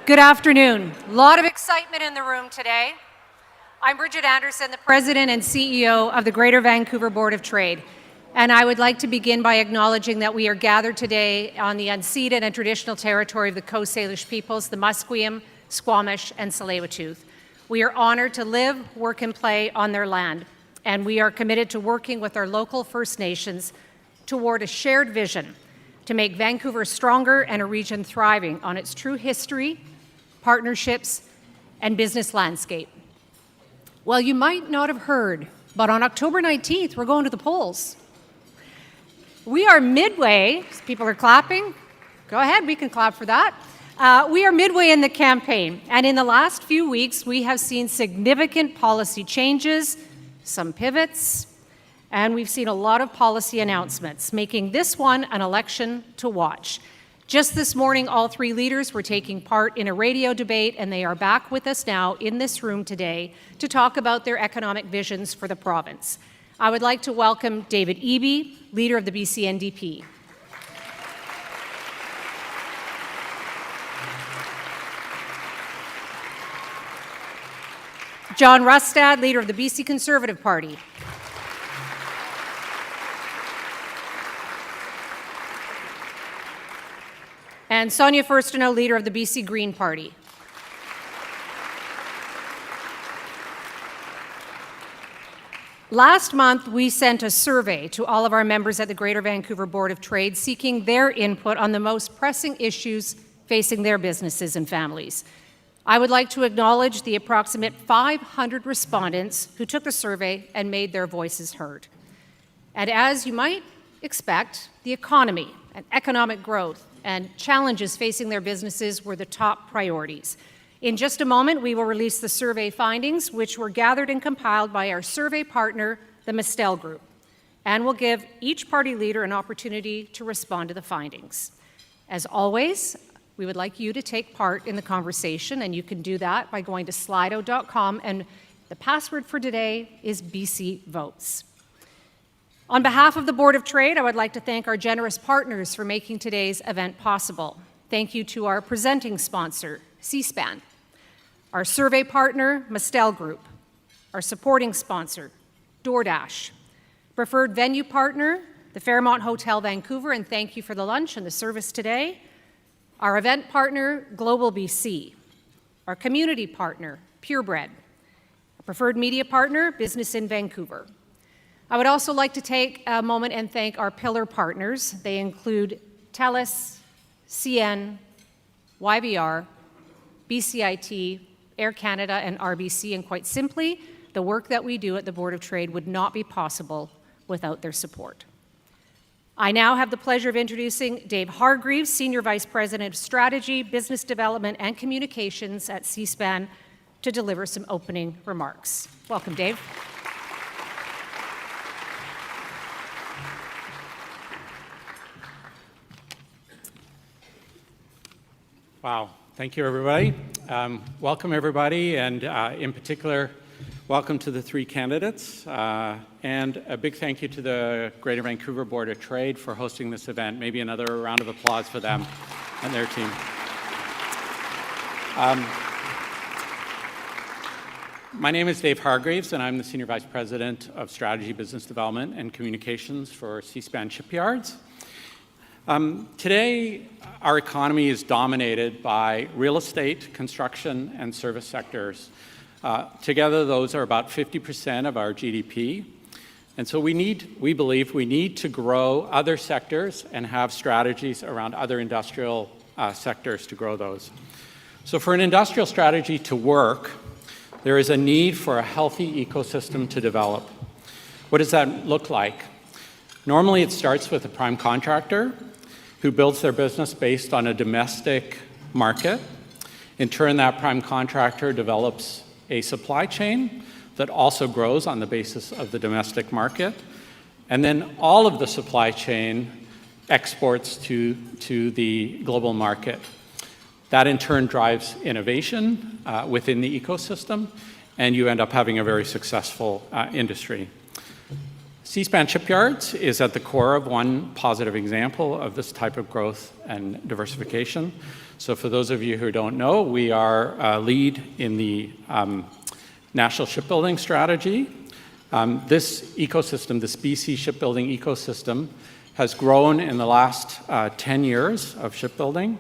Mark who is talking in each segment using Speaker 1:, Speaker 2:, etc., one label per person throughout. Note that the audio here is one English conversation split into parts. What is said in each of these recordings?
Speaker 1: Good afternoon. A lot of excitement in the room today. I'm Bridget Anderson, the President and CEO of the Greater Vancouver Board of Trade. And I would like to begin by acknowledging that we are gathered today on the unceded and traditional territory of the Coast Salish peoples, the Musqueam, Squamish, and Tsleil-Waututh. We are honored to live, work, and play on their land. And we are committed to working with our local First Nations toward a shared vision to make Vancouver stronger and a region thriving on its true history, partnerships, and business landscape. Well, you might not have heard, but on October 19th, we're going to the polls. We are midway, people are clapping. Go ahead, we can clap for that. We are midway in the campaign, and in the last few weeks, we have seen significant policy changes, some pivots, and we've seen a lot of policy announcements, making this one an election to watch. Just this morning, all three leaders were taking part in a radio debate, and they are back with us now in this room today to talk about their economic visions for the province. I would like to welcome David Eby, leader of the BC NDP. John Rustad, leader of the BC Conservative Party. And Sonia Furstenau, leader of the BC Green Party. Last month, we sent a survey to all of our members at the Greater Vancouver Board of Trade seeking their input on the most pressing issues facing their businesses and families. I would like to acknowledge the approximate 500 respondents who took the survey and made their voices heard. And as you might expect, the economy and economic growth and challenges facing their businesses were the top priorities. In just a moment, we will release the survey findings, which were gathered and compiled by our survey partner, the Mustel Group, and will give each party leader an opportunity to respond to the findings. As always, we would like you to take part in the conversation, and you can do that by going to slido.com, and the password for today is BC Votes. On behalf of the Board of Trade, I would like to thank our generous partners for making today's event possible. Thank you to our presenting sponsor, C-SPAN, our survey partner, Mustel Group, our supporting sponsor, DoorDash, preferred venue partner, the Fairmont Hotel Vancouver, and thank you for the lunch and the service today, our event partner, Global BC, our community partner, Purebred, our preferred media partner, Business in Vancouver. I would also like to take a moment and thank our pillar partners. They include TELUS, CN, YVR, BCIT, Air Canada, and RBC, and quite simply, the work that we do at the Board of Trade would not be possible without their support. I now have the pleasure of introducing Dave Hargreaves, Senior Vice President of Strategy, Business Development, and Communications at C-SPAN, to deliver some opening remarks. Welcome, Dave.
Speaker 2: Wow, thank you everybody. Welcome everybody, and in particular, welcome to the three candidates, and a big thank you to the Greater Vancouver Board of Trade for hosting this event. Maybe another round of applause for them and their team. My name is Dave Hargreaves, and I'm the Senior Vice President of Strategy, Business Development, and Communications for C-SPAN Shipyards. Today, our economy is dominated by real estate, construction, and service sectors. Together, those are about 50% of our GDP. And so we believe we need to grow other sectors and have strategies around other industrial sectors to grow those. So for an industrial strategy to work, there is a need for a healthy ecosystem to develop. What does that look like? Normally, it starts with a prime contractor who builds their business based on a domestic market. In turn, that prime contractor develops a supply chain that also grows on the basis of the domestic market. And then all of the supply chain exports to the global market. That in turn drives innovation within the ecosystem, and you end up having a very successful industry. C-SPAN Shipyards is at the core of one positive example of this type of growth and diversification. So for those of you who don't know, we are lead in the National Shipbuilding Strategy. This ecosystem, this BC shipbuilding ecosystem, has grown in the last 10 years of shipbuilding,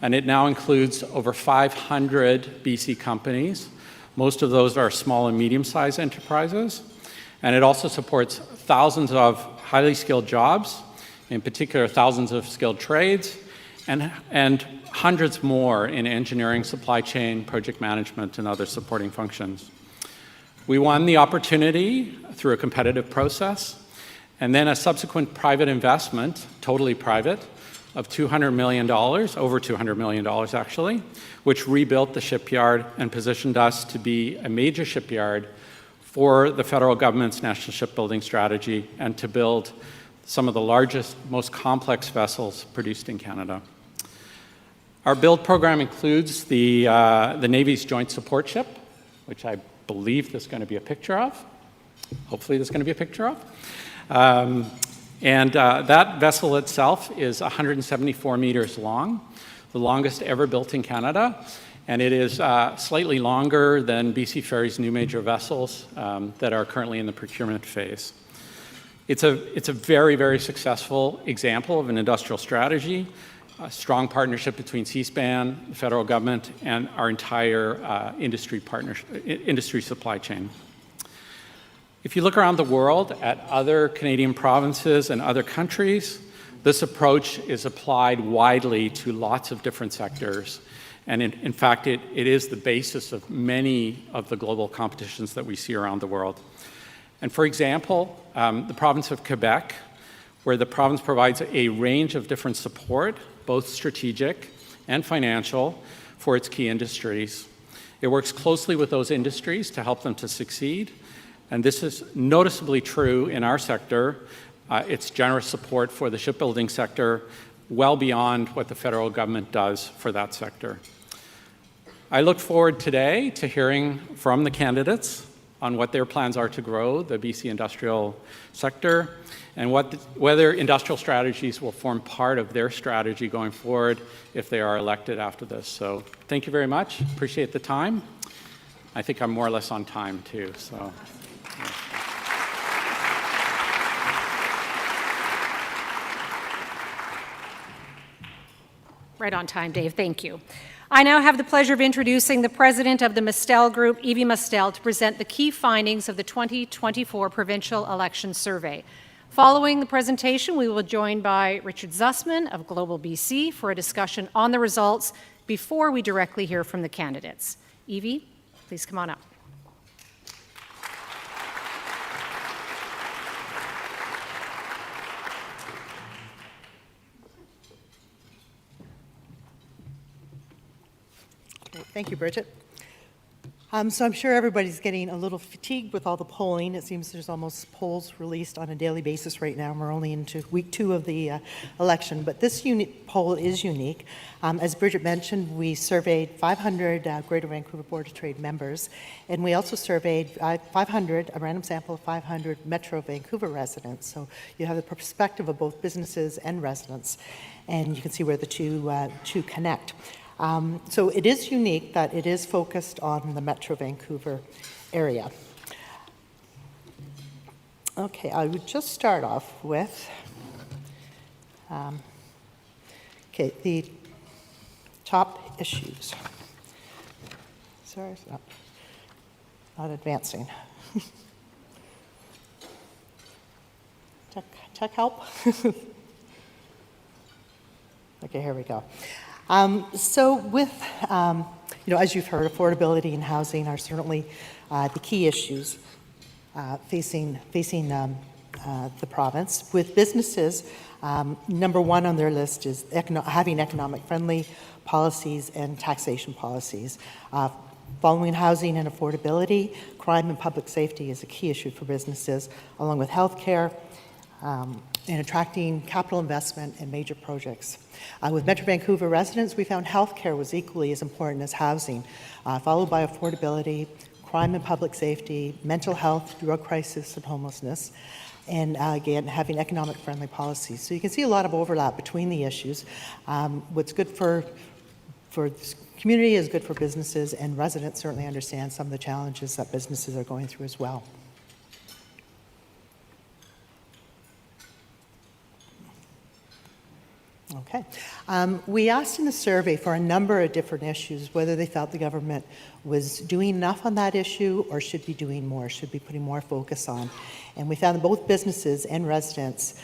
Speaker 2: and it now includes over 500 BC companies. Most of those are small and medium-sized enterprises, and it also supports thousands of highly skilled jobs, in particular thousands of skilled trades, and hundreds more in engineering, supply chain, project management, and other supporting functions. We won the opportunity through a competitive process, and then a subsequent private investment, totally private, of $200 million, over $200 million actually, which rebuilt the shipyard and positioned us to be a major shipyard for the federal government's national shipbuilding strategy and to build some of the largest, most complex vessels produced in Canada. Our build program includes the Navy's Joint Support Ship, which I believe there's going to be a picture of. Hopefully there's going to be a picture of. That vessel itself is 174 meters long, the longest ever built in Canada, and it is slightly longer than BC Ferry's new major vessels that are currently in the procurement phase. It's a very, very successful example of an industrial strategy, a strong partnership between C-SPAN, the federal government, and our entire industry supply chain. If you look around the world at other Canadian provinces and other countries, this approach is applied widely to lots of different sectors. And in fact, it is the basis of many of the global competitions that we see around the world. And for example, the province of Quebec, where the province provides a range of different support, both strategic and financial, for its key industries. It works closely with those industries to help them to succeed. And this is noticeably true in our sector. It's generous support for the shipbuilding sector, well beyond what the federal government does for that sector. I look forward today to hearing from the candidates on what their plans are to grow the BC industrial sector and whether industrial strategies will form part of their strategy going forward if they are elected after this. So thank you very much. Appreciate the time. I think I'm more or less on time too. So.
Speaker 1: Right on time, Dave. Thank you. I now have the pleasure of introducing the president of the Mustel Group, Evie Mustel, to present the key findings of the 2024 Provincial Election Survey. Following the presentation, we will be joined by Richard Zussman of Global BC for a discussion on the results before we directly hear from the candidates. Evie, please come on up.
Speaker 3: Thank you, Bridget. So I'm sure everybody's getting a little fatigued with all the polling. It seems there's almost polls released on a daily basis right now, and we're only into week 2 of the election. But this poll is unique. As Bridget mentioned, we surveyed 500 Greater Vancouver Board of Trade members, and we also surveyed a random sample of 500 Metro Vancouver residents. So you have the perspective of both businesses and residents, and you can see where the two connect. So it is unique that it is focused on the Metro Vancouver area. Okay, I would just start off with the top issues. Sorry, it's not advancing. Tech help? Okay, here we go. So with, as you've heard, affordability and housing are certainly the key issues facing the province. With businesses, number one on their list is having economic-friendly policies and taxation policies. Following housing and affordability, crime and public safety is a key issue for businesses, along with healthcare, and attracting capital investment in major projects. With Metro Vancouver residents, we found healthcare was equally as important as housing, followed by affordability, crime and public safety, mental health, drug crisis, and homelessness, and again, having economic-friendly policies. So you can see a lot of overlap between the issues. What's good for for the community, is good for businesses, and residents certainly understand some of the challenges that businesses are going through as well. Okay. We asked in the survey for a number of different issues, whether they felt the government was doing enough on that issue or should be doing more, should be putting more focus on. And we found that both businesses and residents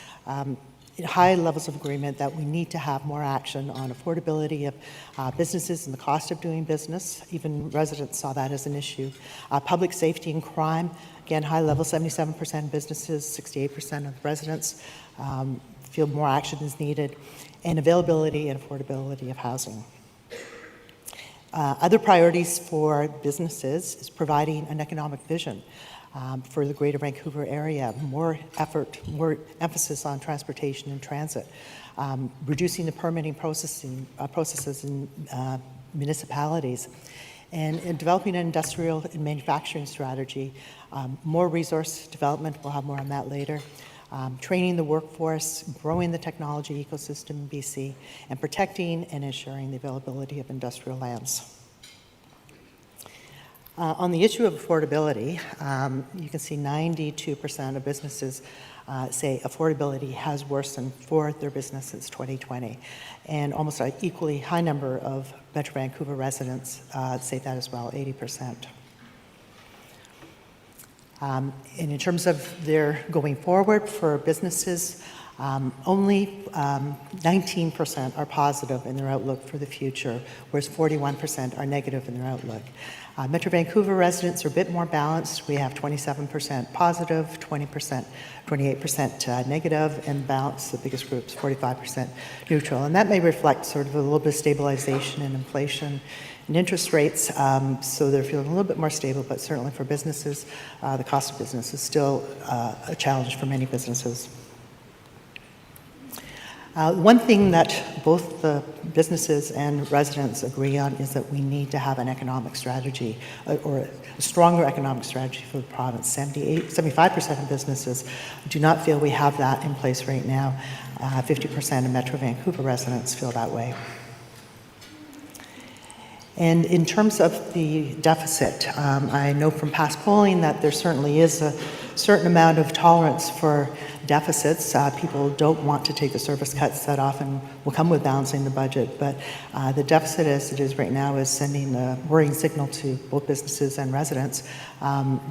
Speaker 3: high levels of agreement that we need to have more action on affordability of businesses and the cost of doing business. Even residents saw that as an issue. Public safety and crime, again, high level, 77% of businesses, 68% of residents feel more action is needed, and availability and affordability of housing. Other priorities for businesses is providing an economic vision for the Greater Vancouver area, more effort, more emphasis on transportation and transit, reducing the permitting processes in municipalities, and developing an industrial and manufacturing strategy, more resource development, we'll have more on that later, training the workforce, growing the technology ecosystem in BC, and protecting and ensuring the availability of industrial lands. On the issue of affordability, you can see 92% of businesses say affordability has worsened for their business since 2020. And almost an equally high number of Metro Vancouver residents say that as well, 80%. And in terms of their going forward for businesses, only 19% are positive in their outlook for the future, whereas 41% are negative in their outlook. Metro Vancouver residents are a bit more balanced. We have 27% positive, 28% negative, and balance, the biggest groups, 45% neutral. And that may reflect sort of a little bit of stabilization in inflation and interest rates, so they're feeling a little bit more stable, but certainly for businesses, the cost of business is still a challenge for many businesses. One thing that both the businesses and residents agree on is that we need to have an economic strategy, or a stronger economic strategy for the province. 75% of businesses do not feel we have that in place right now. 50% of Metro Vancouver residents feel that way. And in terms of the deficit, I know from past polling that there certainly is a certain amount of tolerance for deficits. People don't want to take the service cuts that often will come with balancing the budget, but the deficit as it is right now is sending a worrying signal to both businesses and residents.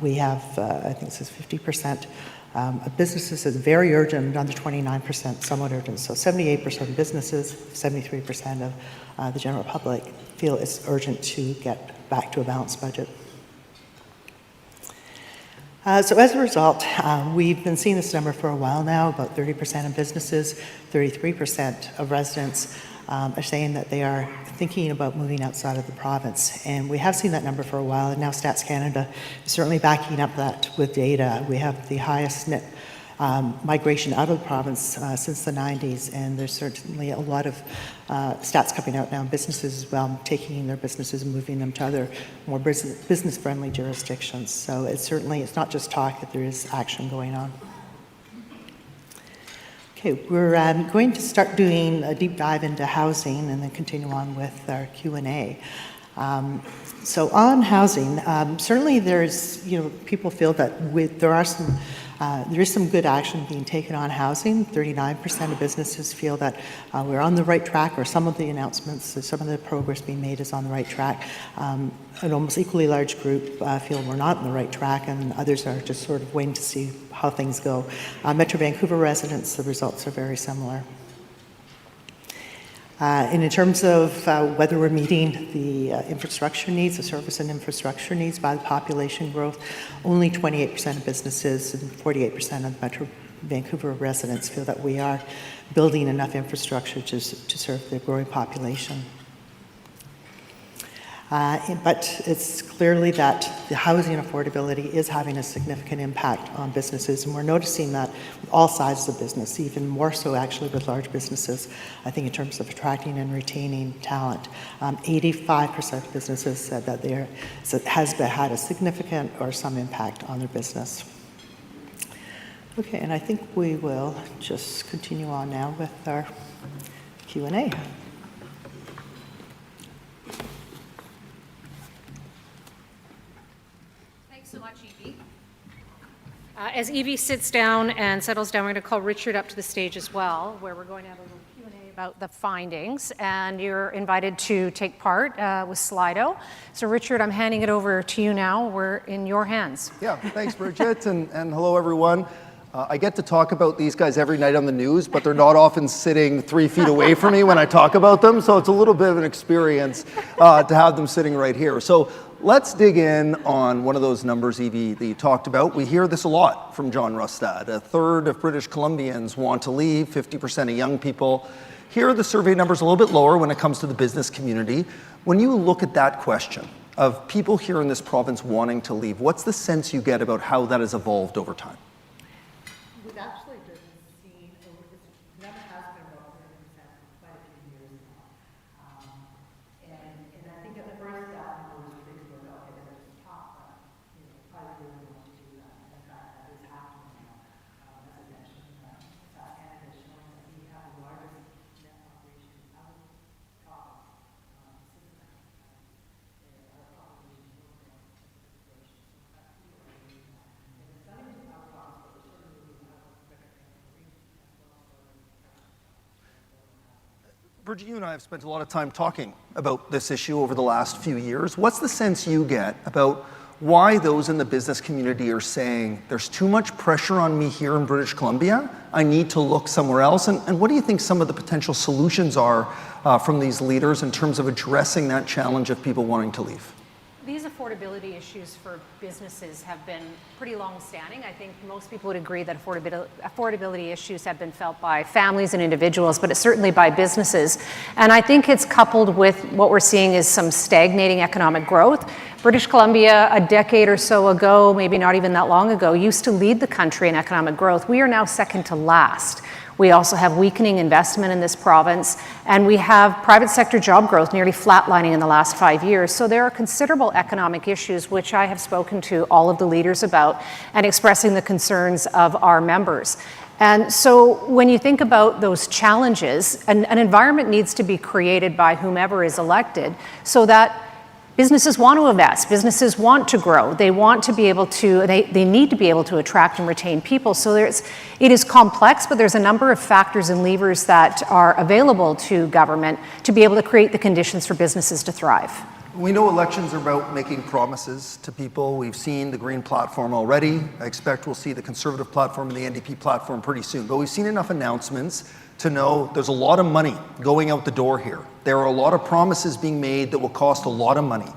Speaker 3: We have, I think it says 50% of businesses is very urgent, another 29% somewhat urgent. So 78% of businesses, 73% of the general public feel it's urgent to get back to a balanced budget. So as a result, we've been seeing this number for a while now. About 30% of businesses, 33% of residents are saying that they are thinking about moving outside of the province. And we have seen that number for a while, and now Stats Canada is certainly backing up that with data. We have the highest net migration out of the province since the 90s, and there's certainly a lot of stats coming out now, businesses as well, taking their businesses and moving them to other more business-friendly jurisdictions. So it's not just talk, that there is action going on. Okay, we're going to start doing a deep dive into housing and then continue on with our Q&A. So on housing, certainly there's, people feel that there is some good action being taken on housing. 39% of businesses feel that we're on the right track, or some of the announcements, some of the progress being made is on the right track. An almost equally large group feel we're not on the right track, and others are just sort of waiting to see how things go. Metro Vancouver residents, the results are very similar. And in terms of whether we're meeting the infrastructure needs, the service and infrastructure needs by the population growth, only 28% of businesses and 48% of Metro Vancouver residents feel that we are building enough infrastructure to serve the growing population. But it's clearly that the housing affordability is having a significant impact on businesses, and we're noticing that with all sizes of business, even more so actually with large businesses, I think in terms of attracting and retaining talent. 85% of businesses said that has had a significant or some impact on their business. Okay, and I think we will just continue on now with our Q&A.
Speaker 1: so much, Evie. As Evie sits down and settles down, we're going to call Richard up to the stage as well, where we're going to have a little Q&A about the findings, and you're invited to take part with Slido. So Richard, I'm handing it over to you now. We're in your hands.
Speaker 4: Yeah, thanks, Bridget, and hello, everyone. I get to talk about these guys every night on the news, but they're not often sitting 3 feet away from me when I talk about them, so it's a little bit of an experience to have them sitting right here. So let's dig in on one of those numbers, Evie, that you talked about. We hear this a lot from John Rustad. A third of British Columbians want to leave, 50% of young people. Here are the survey numbers a little bit lower when it comes to the business community. When you look at that question of people here in this province wanting to leave, what's the sense you get about how that has evolved over time?
Speaker 3: We've actually been seeing, this number has been about 30% for quite a few years now. And I think at the first step, people were thinking about, okay, they're just top, but probably really want to do that. In fact, that is happening now. As I mentioned, Canada is showing that we have the largest net population out of the province system. Our population will grow as a population. So that's really doing that. And it's not even our province, but we're certainly moving out of the region as well as
Speaker 4: Bridget, you and I have spent a lot of time talking about this issue over the last few years. What's the sense you get about why those in the business community are saying there's too much pressure on me here in British Columbia, I need to look somewhere else? And what do you think some of the potential solutions are from these leaders in terms of addressing that challenge of people wanting to leave?
Speaker 1: These affordability issues for businesses have been pretty long-standing. I think most people would agree that affordability issues have been felt by families and individuals, but it's certainly by businesses. And I think it's coupled with what we're seeing is some stagnating economic growth. British Columbia, a decade or so ago, maybe not even that long ago, used to lead the country in economic growth. We are now second to last. We also have weakening investment in this province, and we have private sector job growth nearly flatlining in the last 5 years. So there are considerable economic issues, which I have spoken to all of the leaders about and expressing the concerns of our members. And so when you think about those challenges, an environment needs to be created by whomever is elected so that businesses want to invest, businesses want to grow, they want to be able to, they need to be able to attract and retain people. So it is complex, but there's a number of factors and levers that are available to government to be able to create the conditions for businesses to thrive.
Speaker 4: We know elections are about making promises to people. We've seen the Green platform already. I expect we'll see the Conservative platform and the NDP platform pretty soon. But we've seen enough announcements to know there's a lot of money going out the door here. There are a lot of promises being made that will cost a lot of money.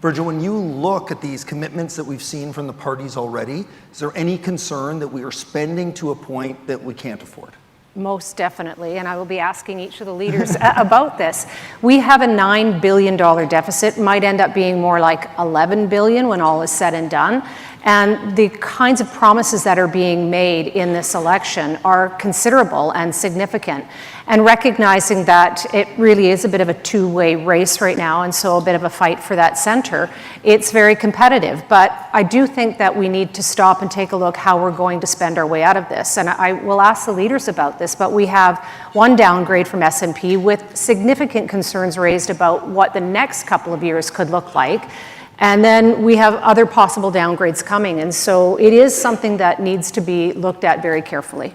Speaker 4: Bridget, when you look at these commitments that we've seen from the parties already, is there any concern that we are spending to a point that we can't afford?
Speaker 1: Most definitely, and I will be asking each of the leaders about this. We have a $9 billion deficit, might end up being more like $11 billion when all is said and done. And the kinds of promises that are being made in this election are considerable and significant. And recognizing that it really is a bit of a two-way race right now, and so a bit of a fight for that center, it's very competitive. But I do think that we need to stop and take a look how we're going to spend our way out of this. And I will ask the leaders about this, but we have one downgrade from S&P with significant concerns raised about what the next couple of years could look like. And then we have other possible downgrades coming. And so it is something that needs to be looked at very carefully.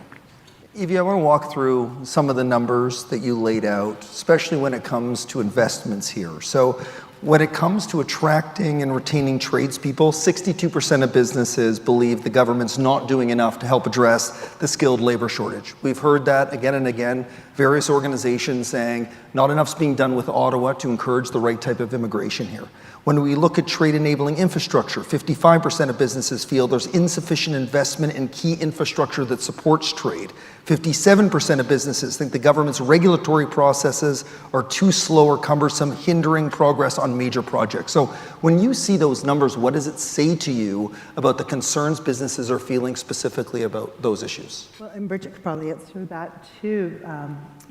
Speaker 4: Evie, I want to walk through some of the numbers that you laid out, especially when it comes to investments here. So when it comes to attracting and retaining tradespeople, 62% of businesses believe the government's not doing enough to help address the skilled labor shortage. We've heard that again and again, various organizations saying not enough's being done with Ottawa to encourage the right type of immigration here. When we look at trade-enabling infrastructure, 55% of businesses feel there's insufficient investment in key infrastructure that supports trade. 57% of businesses think the government's regulatory processes are too slow or cumbersome, hindering progress on major projects. So when you see those numbers, what does it say to you about the concerns businesses are feeling specifically about those issues?
Speaker 3: Well, and Bridget could probably answer that too,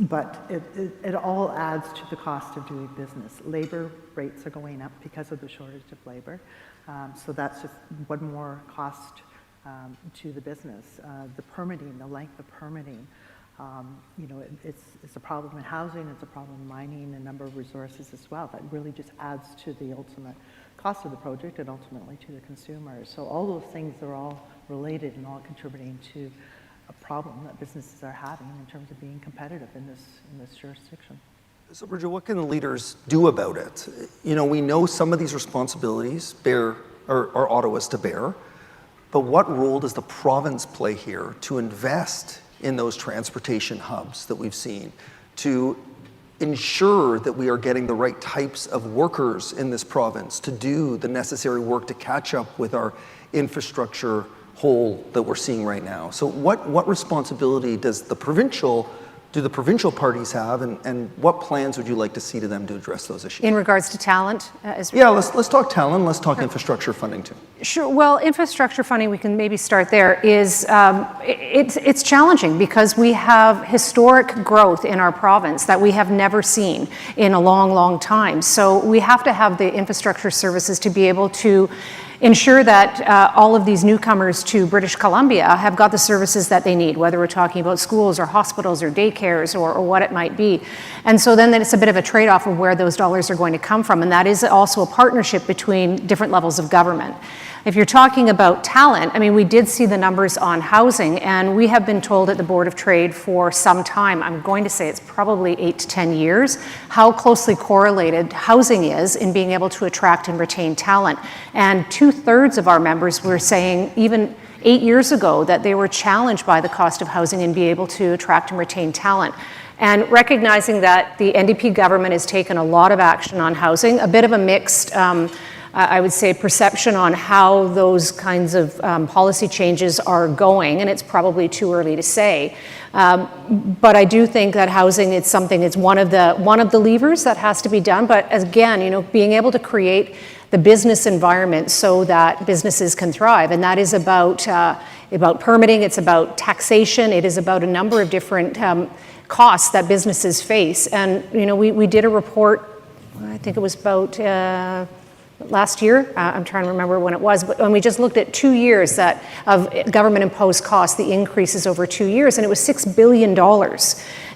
Speaker 3: but it all adds to the cost of doing business. Labor rates are going up because of the shortage of labor, so that's just one more cost to the business. The permitting, the length of permitting, it's a problem in housing, it's a problem in mining, a number of resources as well. That really just adds to the ultimate cost of the project and ultimately to the consumer. So all those things are all related and all contributing to a problem that businesses are having in terms of being competitive in this jurisdiction.
Speaker 4: So, Bridget, what can the leaders do about it? You know, we know some of these responsibilities are Ottawa's to bear, but what role does the province play here to invest in those transportation hubs that we've seen, to ensure that we are getting the right types of workers in this province to do the necessary work to catch up with our infrastructure hole that we're seeing right now? So what responsibility does the provincial parties have, and what plans would you like to see to them to address those issues?
Speaker 1: In regards to talent?
Speaker 4: Yeah, let's talk talent, let's talk infrastructure funding too.
Speaker 1: Sure. Well, infrastructure funding, we can maybe start there, is it's challenging because we have historic growth in our province that we have never seen in a long, long time. So we have to have the infrastructure services to be able to ensure that all of these newcomers to British Columbia have got the services that they need, whether we're talking about schools or hospitals or daycares or what it might be. And so then it's a bit of a trade-off of where those dollars are going to come from, and that is also a partnership between different levels of government. If you're talking about talent, I mean, we did see the numbers on housing, and we have been told at the Board of Trade for some time, I'm going to say it's probably 8 to 10 years, how closely correlated housing is in being able to attract and retain talent. And 2/3 of our members were saying, even 8 years ago, that they were challenged by the cost of housing and be able to attract and retain talent. And recognizing that the NDP government has taken a lot of action on housing, a bit of a mixed I would say, perception on how those kinds of policy changes are going, and it's probably too early to say. But I do think that housing, it's one of the levers that has to be done. But again, you know, being able to create the business environment so that businesses can thrive, and that is about permitting, it's about taxation, it is about a number of different costs that businesses face. And you know, we did a report, I think it was about last year, I'm trying to remember when it was, but when we just looked at 2 years of government-imposed costs, the increases over 2 years, and it was $6 billion.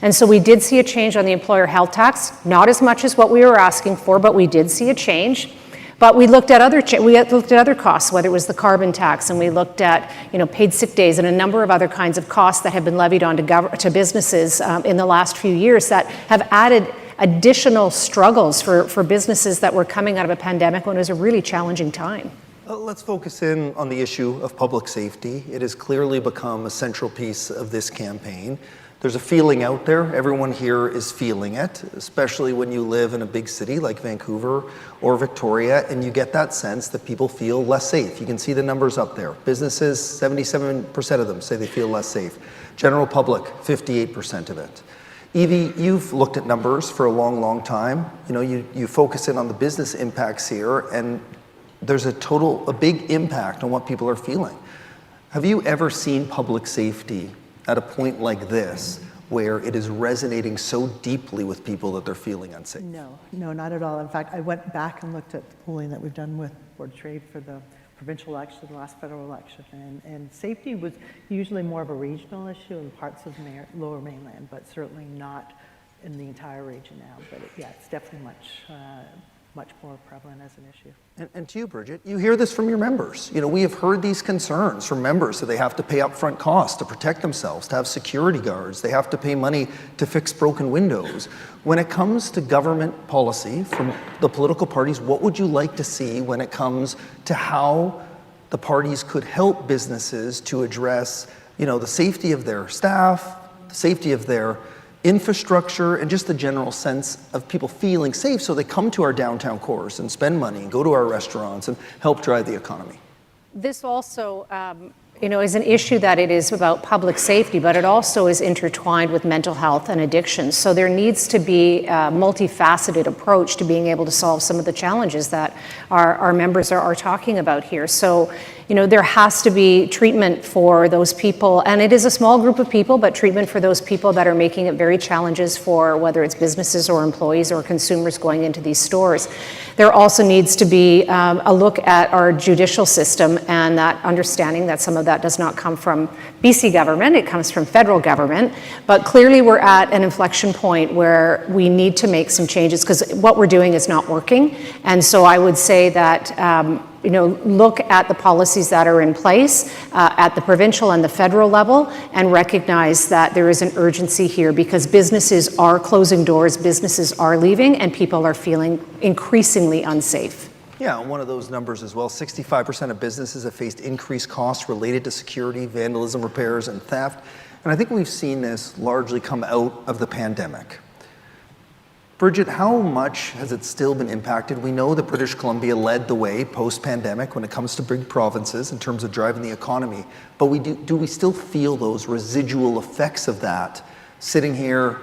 Speaker 1: And so we did see a change on the employer health tax, not as much as what we were asking for, but we did see a change. But we looked at other costs, whether it was the carbon tax, and we looked at, you know, paid sick days and a number of other kinds of costs that have been levied onto to businesses in the last few years that have added additional struggles for businesses that were coming out of a pandemic when it was a really challenging time.
Speaker 4: Let's focus in on the issue of public safety. It has clearly become a central piece of this campaign. There's a feeling out there, everyone here is feeling it, especially when you live in a big city like Vancouver or Victoria, and you get that sense that people feel less safe. You can see the numbers up there. Businesses, 77% of them say they feel less safe. General public, 58% of it. Evie, you've looked at numbers for a long, long time. You know, you focus in on the business impacts here, and there's a big impact on what people are feeling. Have you ever seen public safety at a point like this where it is resonating so deeply with people that they're feeling unsafe?
Speaker 3: No, not at all. In fact, I went back and looked at the polling that we've done with Board of Trade for the provincial election, the last federal election, and safety was usually more of a regional issue in parts of Lower Mainland, but certainly not in the entire region now. But yeah, it's definitely much more prevalent as an issue.
Speaker 4: And to you, Bridget, you hear this from your members. You know, we have heard these concerns from members that they have to pay upfront costs to protect themselves, to have security guards, they have to pay money to fix broken windows. When it comes to government policy from the political parties, what would you like to see when it comes to how the parties could help businesses to address, you know, the safety of their staff, the safety of their infrastructure, and just the general sense of people feeling safe so they come to our downtown cores and spend money and go to our restaurants and help drive the economy?
Speaker 1: This also, you know, is an issue that it is about public safety, but it also is intertwined with mental health and addiction. So there needs to be a multifaceted approach to being able to solve some of the challenges that our members are talking about here. So, you know, there has to be treatment for those people, and it is a small group of people, but treatment for those people that are making it very challenges for whether it's businesses or employees or consumers going into these stores. There also needs to be a look at our judicial system and that understanding that some of that does not come from BC government, it comes from federal government. But clearly we're at an inflection point where we need to make some changes because what we're doing is not working. And so I would say that look at the policies that are in place at the provincial and the federal level and recognize that there is an urgency here because businesses are closing doors, businesses are leaving, and people are feeling increasingly unsafe.
Speaker 4: Yeah, one of those numbers as well, 65% of businesses have faced increased costs related to security, vandalism, repairs, and theft. And I think we've seen this largely come out of the pandemic. Bridget, how much has it still been impacted? We know that British Columbia led the way post-pandemic when it comes to big provinces in terms of driving the economy. But do we still feel those residual effects of that sitting here,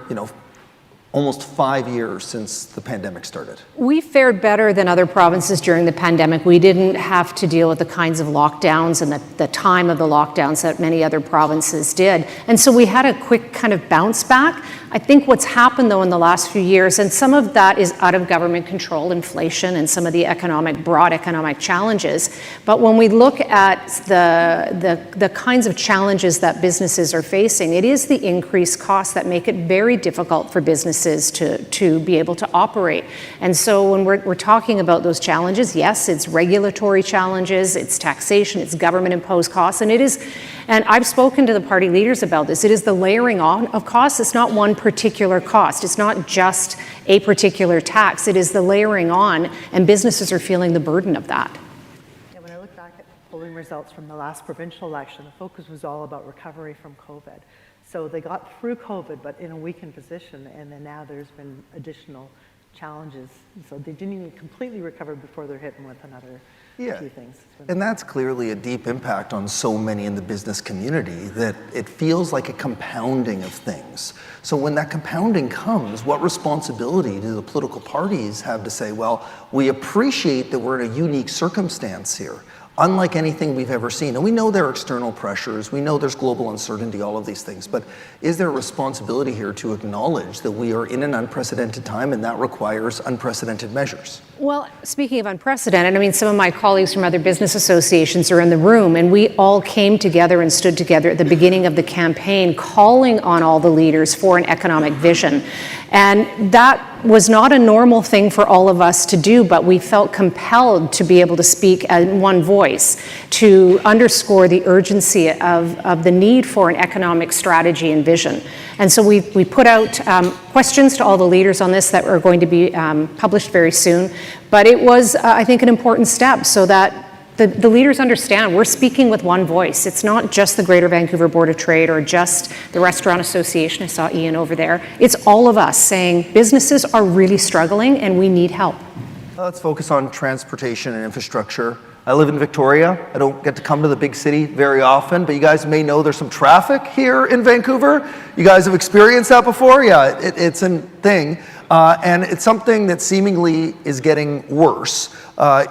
Speaker 4: almost 5 years since the pandemic started?
Speaker 1: We fared better than other provinces during the pandemic. We didn't have to deal with the kinds of lockdowns and the time of the lockdowns that many other provinces did. And so we had a quick kind of bounce back. I think what's happened, though, in the last few years, and some of that is out of government control, inflation and some of the broad economic challenges. But when we look at the kinds of challenges that businesses are facing, it is the increased costs that make it very difficult for businesses to be able to operate. And so when we're talking about those challenges, yes, it's regulatory challenges, it's taxation, it's government-imposed costs, and I've spoken to the party leaders about this. It is the layering on of costs. It's not one particular cost. It's not just a particular tax. It is the layering on, and businesses are feeling the burden of that.
Speaker 3: Yeah, when I look back at polling results from the last provincial election, the focus was all about recovery from COVID. So they got through COVID, but in a weakened position, and then now there's been additional challenges. So they didn't even completely recover before they're hit with another few things.
Speaker 4: And that's clearly a deep impact on so many in the business community that it feels like a compounding of things. So when that compounding comes, what responsibility do the political parties have to say, well, we appreciate that we're in a unique circumstance here, unlike anything we've ever seen. And we know there are external pressures, we know there's global uncertainty, all of these things, but is there a responsibility here to acknowledge that we are in an unprecedented time and that requires unprecedented measures?
Speaker 1: Well, speaking of unprecedented, some of my colleagues from other business associations are in the room, and we all came together and stood together at the beginning of the campaign calling on all the leaders for an economic vision. And that was not a normal thing for all of us to do, but we felt compelled to be able to speak in one voice to underscore the urgency of the need for an economic strategy and vision. And so we put out questions to all the leaders on this that are going to be published very soon. But it was, I think, an important step so that the leaders understand we're speaking with one voice. It's not just the Greater Vancouver Board of Trade or just the Restaurant Association. I saw Ian over there. It's all of us saying businesses are really struggling and we need help.
Speaker 4: Let's focus on transportation and infrastructure. I live in Victoria. I don't get to come to the big city very often, but you guys may know there's some traffic here in Vancouver. You guys have experienced that before? Yeah, it's a thing. And it's something that seemingly is getting worse.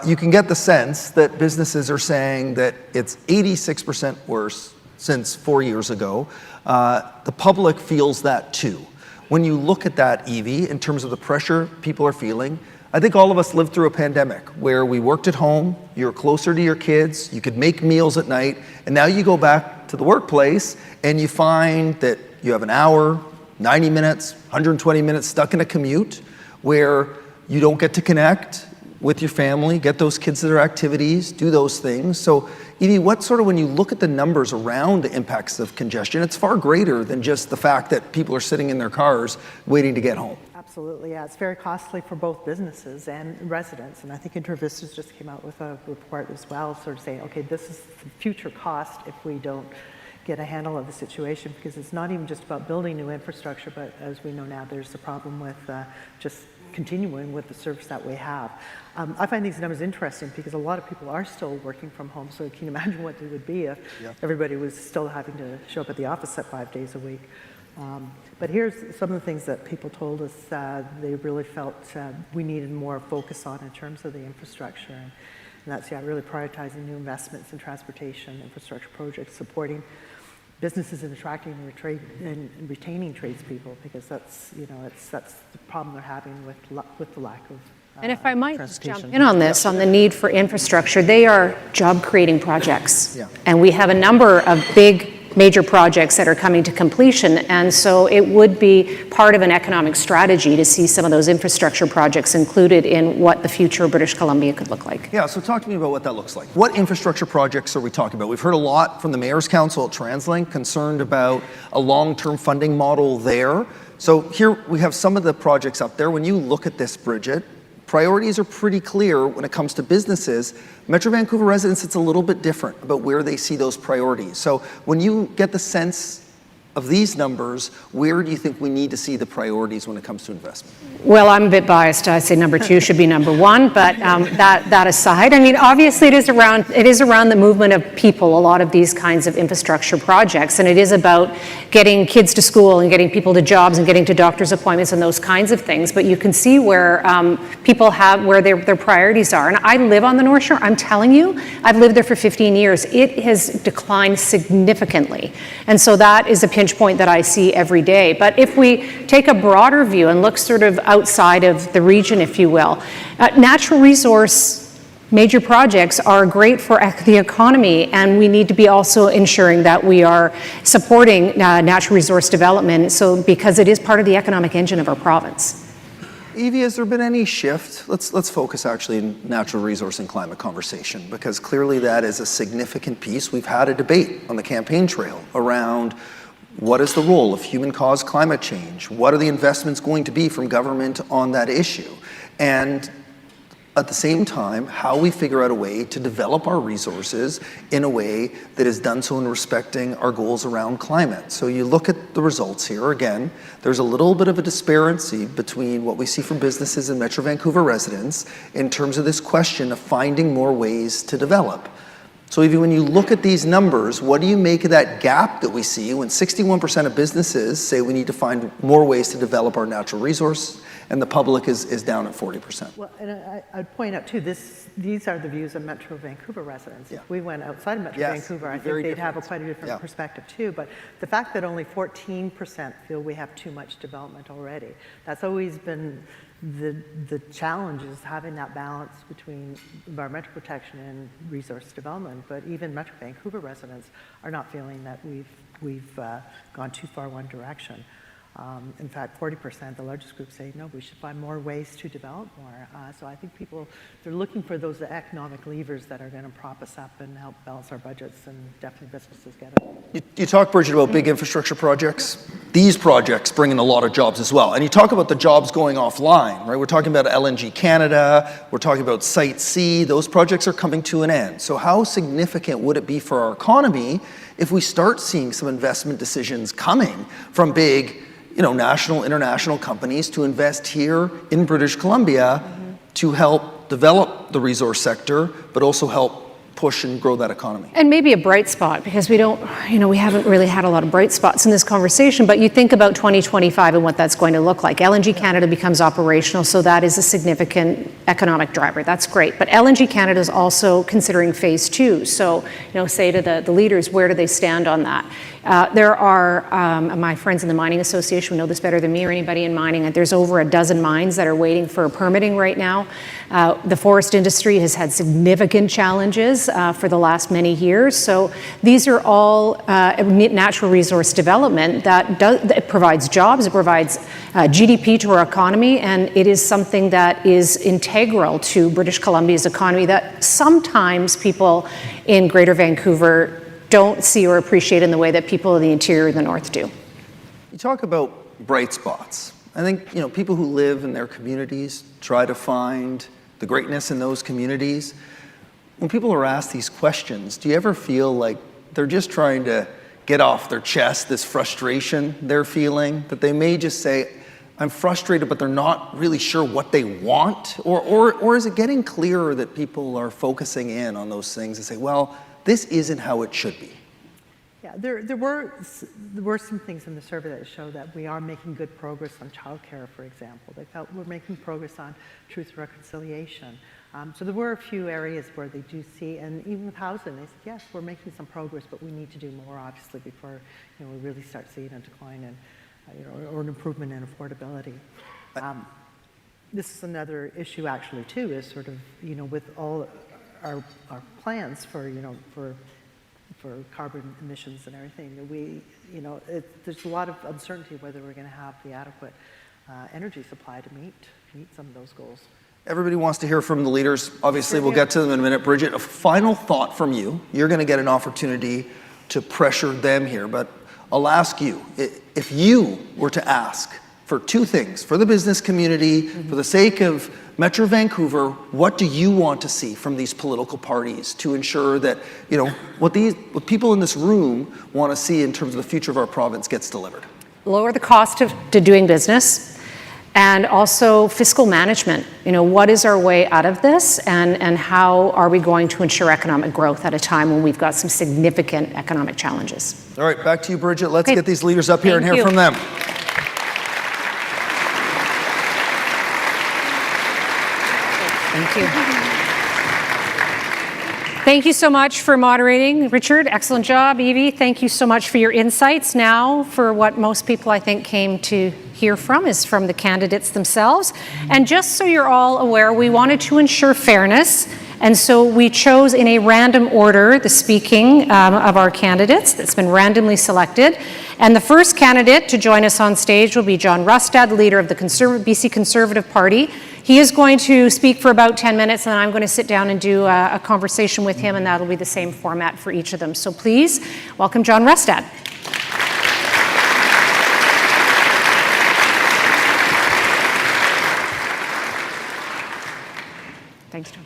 Speaker 4: You can get the sense that businesses are saying that it's 86% worse since 4 years ago. The public feels that too. When you look at that, Evie, in terms of the pressure people are feeling, I think all of us lived through a pandemic where we worked at home, you're closer to your kids, you could make meals at night, and now you go back to the workplace and you find that you have an hour, 90 minutes, 120 minutes stuck in a commute where you don't get to connect with your family, get those kids to their activities, do those things. So Edie, when you look at the numbers around the impacts of congestion, it's far greater than just the fact that people are sitting in their cars waiting to get home.
Speaker 3: Absolutely, yeah. It's very costly for both businesses and residents. And I think InterVistas just came out with a report as well, sort of saying, okay, this is the future cost if we don't get a handle of the situation, because it's not even just about building new infrastructure, but as we know now, there's the problem with just continuing with the service that we have. I find these numbers interesting because a lot of people are still working from home, so can you imagine what they would be if everybody was still having to show up at the office 5 days a week. But here's some of the things that people told us they really felt we needed more focus on in terms of the infrastructure. And that's really prioritizing new investments in transportation, infrastructure projects, supporting businesses in attracting and retaining tradespeople, because that's the problem they're having with the lack
Speaker 1: And if I might just jump
Speaker 3: transportation.
Speaker 1: in on this, on the need for infrastructure, they are job-creating projects.
Speaker 4: Yeah.
Speaker 1: And we have a number of big, major projects that are coming to completion. And so it would be part of an economic strategy to see some of those infrastructure projects included in what the future of British Columbia could look like.
Speaker 4: Yeah, so talk to me about what that looks like. What infrastructure projects are we talking about? We've heard a lot from the Mayor's Council at TransLink concerned about a long-term funding model there. So here we have some of the projects up there. When you look at this, Bridget, priorities are pretty clear when it comes to businesses. Metro Vancouver residents, it's a little bit different about where they see those priorities. So when you get the sense of these numbers, where do you think we need to see the priorities when it comes to investment?
Speaker 1: Well, I'm a bit biased. I say number 2 should be number 1, but that aside, I mean, obviously it is around the movement of people, a lot of these kinds of infrastructure projects, and it is about getting kids to school and getting people to jobs and getting to doctor's appointments and those kinds of things. But you can see where people have, where their priorities are. And I live on the North Shore. I'm telling you, I've lived there for 15 years. It has declined significantly. And so that is a pinch point that I see every day. But if we take a broader view and look sort of outside of the region, if you will, natural resource major projects are great for the economy, and we need to be also ensuring that we are supporting natural resource development, so because it is part of the economic engine of our province.
Speaker 4: Evie, has there been any shift? Let's focus actually in natural resource and climate conversation, because clearly that is a significant piece. We've had a debate on the campaign trail around what is the role of human-caused climate change? What are the investments going to be from government on that issue? And at the same time, how we figure out a way to develop our resources in a way that is done so in respecting our goals around climate. So you look at the results here, again, there's a little bit of a disparity between what we see from businesses and Metro Vancouver residents in terms of this question of finding more ways to develop. So even when you look at these numbers, what do you make of that gap that we see when 61% of businesses say we need to find more ways to develop our natural resource, and the public is down at 40%?
Speaker 3: Well, and I'd point out too, these are the views of Metro Vancouver residents.
Speaker 4: Yeah.
Speaker 3: If we went outside of Metro
Speaker 4: Yes,
Speaker 3: Vancouver, I
Speaker 4: very
Speaker 3: think they'd have
Speaker 4: different.
Speaker 3: quite a different
Speaker 4: Yeah.
Speaker 3: perspective too. But the fact that only 14% feel we have too much development already, that's always been the challenge, is having that balance between environmental protection and resource development. But even Metro Vancouver residents are not feeling that we've gone too far one direction. In fact, 40%, the largest group, say, no, we should find more ways to develop more. So I think people, they're looking for those economic levers that are going to prop us up and help balance our budgets, and definitely businesses get it.
Speaker 4: You talk, Bridget, about big infrastructure projects. These projects bring in a lot of jobs as well. And you talk about the jobs going offline, right? We're talking about LNG Canada, we're talking about Site C. Those projects are coming to an end. So how significant would it be for our economy if we start seeing some investment decisions coming from big, national, international companies to invest here in British Columbia to help develop the resource sector, but also help push and grow that economy?
Speaker 1: And maybe a bright spot, because we haven't really had a lot of bright spots in this conversation, but you think about 2025 and what that's going to look like. LNG Canada becomes operational, so that is a significant economic driver. That's great. But LNG Canada is also considering phase 2. So, say to the leaders, where do they stand on that? There are, my friends in the Mining Association know this better than me or anybody in mining, there's over a dozen mines that are waiting for permitting right now. The forest industry has had significant challenges for the last many years. So these are all natural resource development that provides jobs, it provides GDP to our economy, and it is something that is integral to British Columbia's economy that sometimes people in Greater Vancouver don't see or appreciate in the way that people in the interior and the north do.
Speaker 4: You talk about bright spots. I think, people who live in their communities try to find the greatness in those communities. When people are asked these questions, do you ever feel like they're just trying to get off their chest this frustration they're feeling, that they may just say, I'm frustrated, but they're not really sure what they want? Or is it getting clearer that people are focusing in on those things and say, well, this isn't how it should be?
Speaker 3: Yeah, there were some things in the survey that show that we are making good progress on childcare, for example. They felt we're making progress on truth and reconciliation. So there were a few areas where they do see, and even with housing, they said, yes, we're making some progress, but we need to do more, obviously, before we really start seeing a decline in, or an improvement in affordability. this is another issue actually too, is sort of, with all our plans for, for carbon emissions and everything, there's a lot of uncertainty whether we're going to have the adequate energy supply to meet some of those goals.
Speaker 4: Everybody wants to hear from the leaders. Obviously, we'll get to them in a minute. Bridget, a final thought from you. You're going to get an opportunity to pressure them here, but I'll ask you, if you were to ask for two things, for the business community, for the sake of Metro Vancouver, what do you want to see from these political parties to ensure that, what people in this room want to see in terms of the future of our province gets delivered?
Speaker 1: Lower the cost to doing business, and also fiscal management. What is our way out of this, and how are we going to ensure economic growth at a time when we've got some significant economic challenges?
Speaker 4: All right, back to you, Bridget. Let's get these leaders up here and hear from them.
Speaker 1: Thank you. Thank you so much for moderating, Richard. Excellent job, Evie. Thank you so much for your insights. Now, for what most people, I think, came to hear from is from the candidates themselves. And just so you're all aware, we wanted to ensure fairness, and so we chose in a random order the speaking of our candidates that's been randomly selected. And the first candidate to join us on stage will be John Rustad, leader of the BC Conservative Party. He is going to speak for about 10 minutes, and then I'm going to sit down and do a conversation with him, and that'll be the same format for each of them. So please welcome John Rustad. Thanks, John.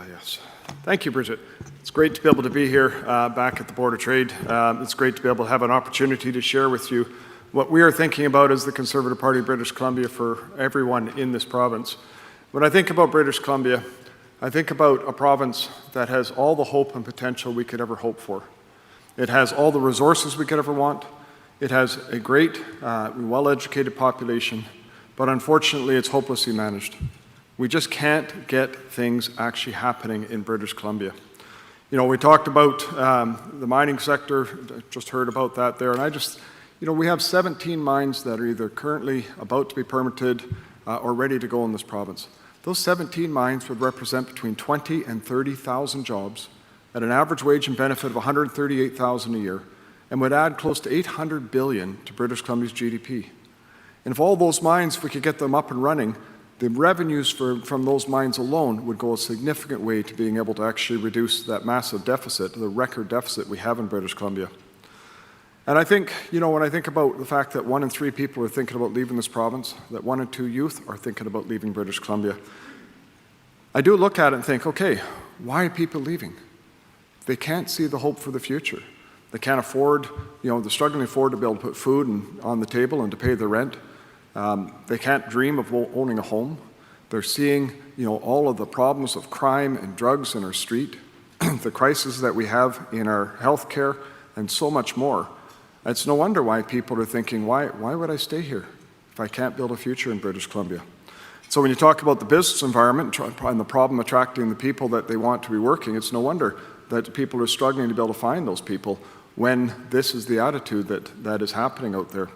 Speaker 5: Yes. Thank you, Bridget. It's great to be able to be here back at the Board of Trade. It's great to be able to have an opportunity to share with you what we are thinking about as the Conservative Party of British Columbia for everyone in this province. When I think about British Columbia, I think about a province that has all the hope and potential we could ever hope for. It has all the resources we could ever want. It has a great, well-educated population, but unfortunately it's hopelessly managed. We just can't get things actually happening in British Columbia. We talked about the mining sector, just heard about that there, and we have 17 mines that are either currently about to be permitted or ready to go in this province. Those 17 mines would represent between 20 and 30,000 jobs at an average wage and benefit of $138,000 a year, and would add close to $800 billion to British Columbia's GDP. And if all those mines, if we could get them up and running, the revenues from those mines alone would go a significant way to being able to actually reduce that massive deficit, the record deficit we have in British Columbia. And I think, when I think about the fact that 1 in 3 people are thinking about leaving this province, that 1 in 2 youth are thinking about leaving British Columbia, I do look at it and think, okay, why are people leaving? They can't see the hope for the future. They can't afford, they're struggling to afford to be able to put food on the table and to pay their rent. They can't dream of owning a home. They're seeing, all of the problems of crime and drugs in our street, the crises that we have in our health care, and so much more. It's no wonder why people are thinking, why would I stay here if I can't build a future in British Columbia? So when you talk about the business environment and the problem attracting the people that they want to be working, it's no wonder that people are struggling to be able to find those people when this is the attitude that is happening out there.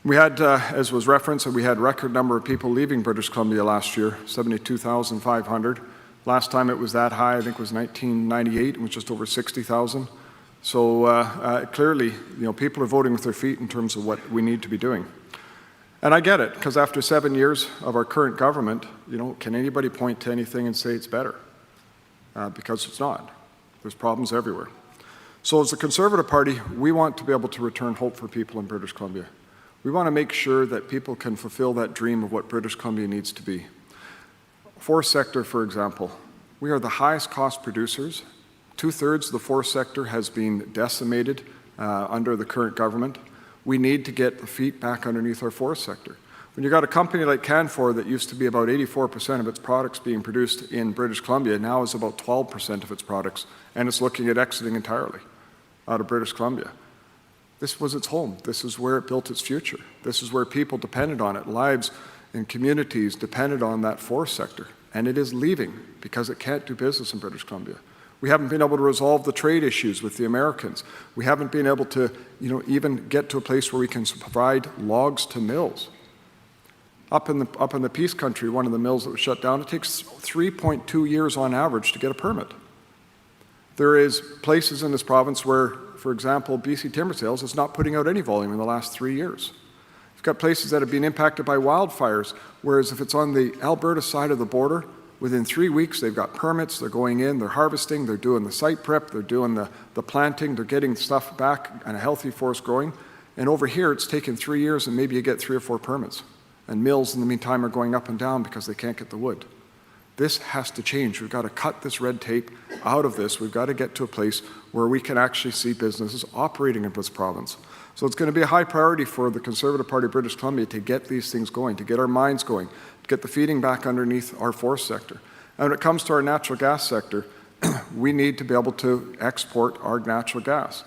Speaker 5: We had, as was referenced, we had a record number of people leaving British Columbia last year, 72,500. Last time it was that high, I think it was 1998, it was just over 60,000. So clearly, people are voting with their feet in terms of what we need to be doing. And I get it, because after 7 years of our current government, can anybody point to anything and say it's better? Because it's not. There's problems everywhere. So as the Conservative Party, we want to be able to return hope for people in British Columbia. We want to make sure that people can fulfill that dream of what British Columbia needs to be. Forest sector, for example, we are the highest cost producers. 2/3 of the forest sector has been decimated under the current government. We need to get the feet back underneath our forest sector. When you've got a company like Canfor that used to be about 84% of its products being produced in British Columbia, now is about 12% of its products, and it's looking at exiting entirely out of British Columbia. This was its home. This is where it built its future. This is where people depended on it. Lives and communities depended on that forest sector, and it is leaving because it can't do business in British Columbia. We haven't been able to resolve the trade issues with the Americans. We haven't been able to, even get to a place where we can provide logs to mills. Up in the Peace Country, one of the mills that was shut down, it takes 3.2 years on average to get a permit. There is places in this province where, for example, BC Timber Sales is not putting out any volume in the last 3 years. You've got places that have been impacted by wildfires, whereas if it's on the Alberta side of the border, within 3 weeks, they've got permits, they're going in, they're harvesting, they're doing the site prep, they're doing the planting, they're getting stuff back and a healthy forest growing. And over here, it's taken 3 years and maybe you get 3 or 4 permits. And mills, in the meantime, are going up and down because they can't get the wood. This has to change. We've got to cut this red tape out of this. We've got to get to a place where we can actually see businesses operating in this province. So it's going to be a high priority for the Conservative Party of British Columbia to get these things going, to get our mines going, to get the feeding back underneath our forest sector. And when it comes to our natural gas sector, we need to be able to export our natural gas.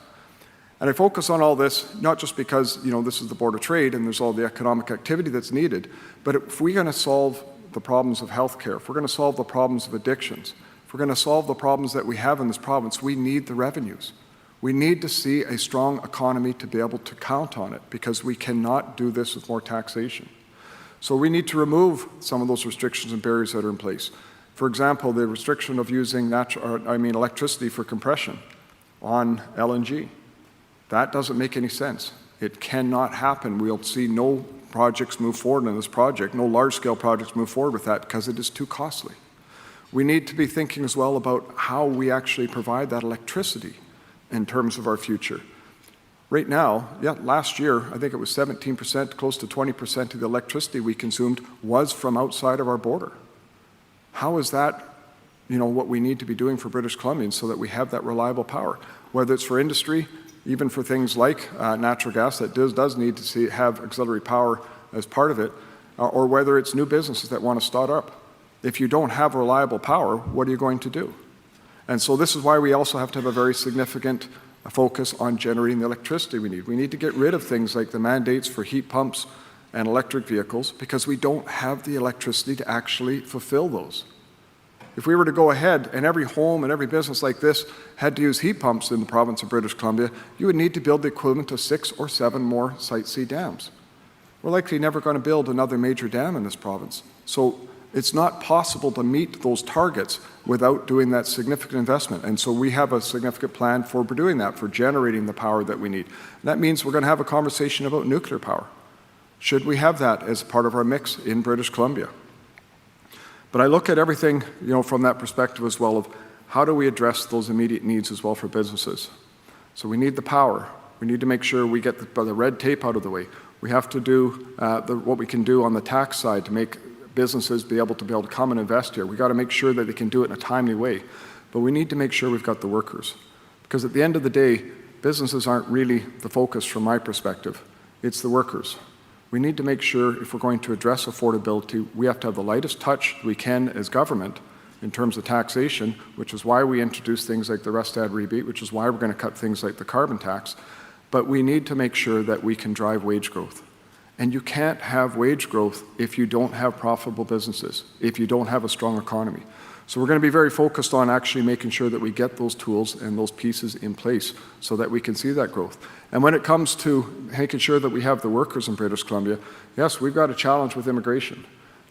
Speaker 5: And I focus on all this, not just because, this is the Board of Trade and there's all the economic activity that's needed, but if we're going to solve the problems of healthcare, if we're going to solve the problems of addictions, if we're going to solve the problems that we have in this province, we need the revenues. We need to see a strong economy to be able to count on it, because we cannot do this with more taxation. So we need to remove some of those restrictions and barriers that are in place. For example, the restriction of using electricity for compression on LNG. That doesn't make any sense. It cannot happen. We'll see no projects move forward in this project, no large-scale projects move forward with that because it is too costly. We need to be thinking as well about how we actually provide that electricity in terms of our future. Right now, last year, I think it was 17%, close to 20% of the electricity we consumed was from outside of our border. How is that, what we need to be doing for British Columbians so that we have that reliable power? Whether it's for industry, even for things like natural gas that does need to have auxiliary power as part of it, or whether it's new businesses that want to start up. If you don't have reliable power, what are you going to do? And so this is why we also have to have a very significant focus on generating the electricity we need. We need to get rid of things like the mandates for heat pumps and electric vehicles, because we don't have the electricity to actually fulfill those. If we were to go ahead and every home and every business like this had to use heat pumps in the province of British Columbia, you would need to build the equivalent of 6 or 7 more Site C dams. We're likely never going to build another major dam in this province. So it's not possible to meet those targets without doing that significant investment. And so we have a significant plan for doing that, for generating the power that we need. And that means we're going to have a conversation about nuclear power. Should we have that as part of our mix in British Columbia? But I look at everything, from that perspective as well of how do we address those immediate needs as well for businesses. So we need the power. We need to make sure we get the red tape out of the way. We have to do what we can do on the tax side to make businesses be able to come and invest here. We've got to make sure that they can do it in a timely way. But we need to make sure we've got the workers. Because at the end of the day, businesses aren't really the focus from my perspective. It's the workers. We need to make sure if we're going to address affordability, we have to have the lightest touch we can as government in terms of taxation, which is why we introduce things like the Rustad rebate, which is why we're going to cut things like the carbon tax. But we need to make sure that we can drive wage growth. And you can't have wage growth if you don't have profitable businesses, if you don't have a strong economy. So we're going to be very focused on actually making sure that we get those tools and those pieces in place so that we can see that growth. And when it comes to making sure that we have the workers in British Columbia, yes, we've got a challenge with immigration.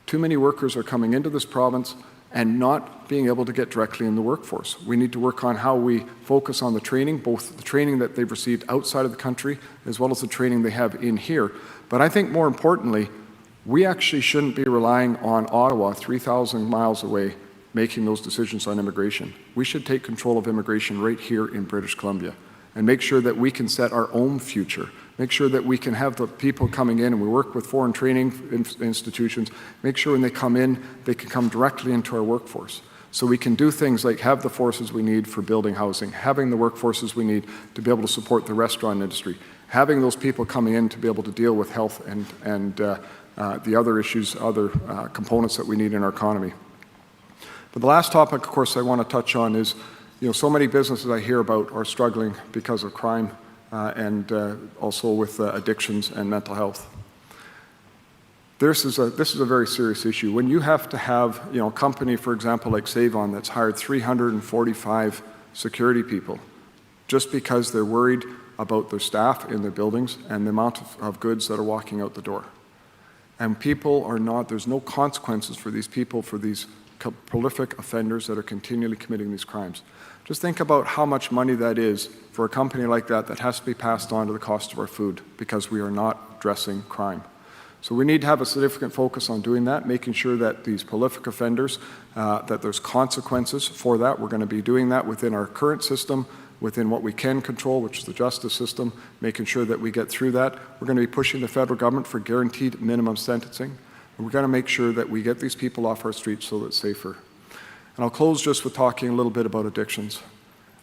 Speaker 5: Too many workers are coming into this province and not being able to get directly in the workforce. We need to work on how we focus on the training, both the training that they've received outside of the country as well as the training they have in here. But I think more importantly, we actually shouldn't be relying on Ottawa, 3,000 miles away, making those decisions on immigration. We should take control of immigration right here in British Columbia and make sure that we can set our own future, make sure that we can have the people coming in, and we work with foreign training institutions, make sure when they come in, they can come directly into our workforce. So we can do things like have the forces we need for building housing, having the workforces we need to be able to support the restaurant industry, having those people coming in to be able to deal with health and the other issues, other components that we need in our economy. But the last topic, of course, I want to touch on is, so many businesses I hear about are struggling because of crime and also with addictions and mental health. This is a very serious issue. When you have to have, a company, for example, like Save-On, that's hired 345 security people just because they're worried about their staff in their buildings and the amount of goods that are walking out the door. And people are not, there's no consequences for these people, for these prolific offenders that are continually committing these crimes. Just think about how much money that is for a company like that that has to be passed on to the cost of our food because we are not addressing crime. So we need to have a significant focus on doing that, making sure that these prolific offenders, that there's consequences for that. We're going to be doing that within our current system, within what we can control, which is the justice system, making sure that we get through that. We're going to be pushing the federal government for guaranteed minimum sentencing. And we're going to make sure that we get these people off our streets so that it's safer. And I'll close just with talking a little bit about addictions.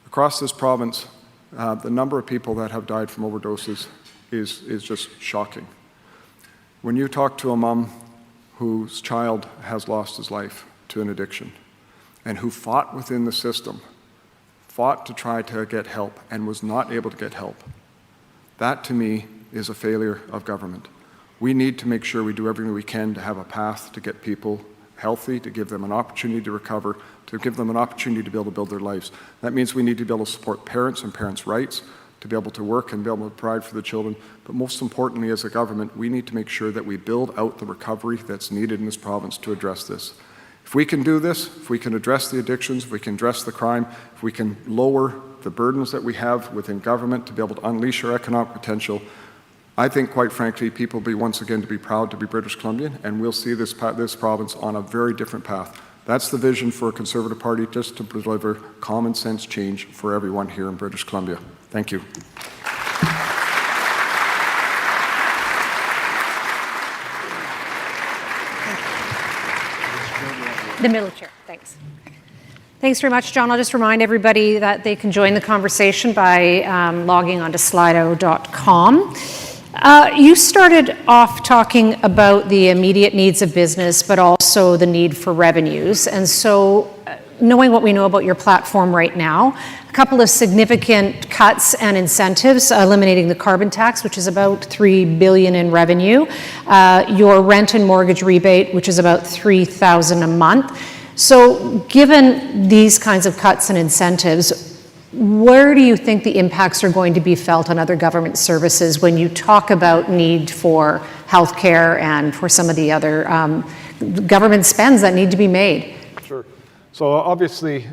Speaker 5: Across this province, the number of people that have died from overdoses is just shocking. When you talk to a mom whose child has lost his life to an addiction and who fought within the system, fought to try to get help and was not able to get help, that to me is a failure of government. We need to make sure we do everything we can to have a path to get people healthy, to give them an opportunity to recover, to give them an opportunity to be able to build their lives. That means we need to be able to support parents and parents' rights, to be able to work and be able to provide for the children. But most importantly, as a government, we need to make sure that we build out the recovery that's needed in this province to address this. If we can do this, if we can address the addictions, if we can address the crime, if we can lower the burdens that we have within government to be able to unleash our economic potential, I think, quite frankly, people will be once again to be proud to be British Columbian, and we'll see this province on a very different path. That's the vision for a Conservative Party, just to deliver common sense change for everyone here in British Columbia. Thank you.
Speaker 1: The middle chair, thanks. Thanks very much, John. I'll just remind everybody that they can join the conversation by logging onto slido.com. You started off talking about the immediate needs of business, but also the need for revenues. And so, knowing what we know about your platform right now, a couple of significant cuts and incentives, eliminating the carbon tax, which is about $3 billion in revenue, your rent and mortgage rebate, which is about $3,000 a month. So given these kinds of cuts and incentives, where do you think the impacts are going to be felt on other government services when you talk about need for healthcare and for some of the other government spends that need to be made?
Speaker 5: Sure. So obviously,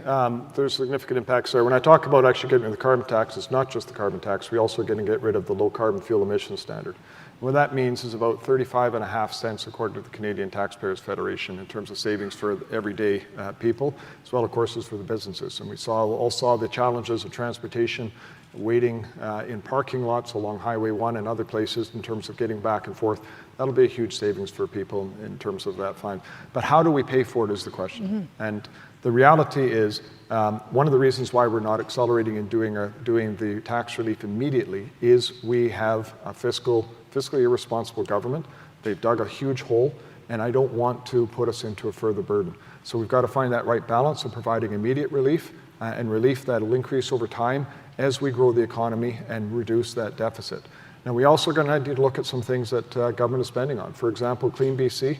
Speaker 5: there's significant impacts there. When I talk about actually getting rid of the carbon tax, it's not just the carbon tax. We're also going to get rid of the low carbon fuel emissions standard. What that means is about 35.5 cents, according to the Canadian Taxpayers Federation, in terms of savings for everyday people, as well, of course, as for the businesses. And we all saw the challenges of transportation, waiting in parking lots along Highway 1 and other places in terms of getting back and forth. That'll be a huge savings for people in terms of that fine. But how do we pay for it is the question. Mm-hmm. And the reality is, one of the reasons why we're not accelerating and doing the tax relief immediately is we have a fiscally irresponsible government. They've dug a huge hole, and I don't want to put us into a further burden. So we've got to find that right balance of providing immediate relief and relief that will increase over time as we grow the economy and reduce that deficit. Now, we also are going to need to look at some things that government is spending on. For example, Clean BC.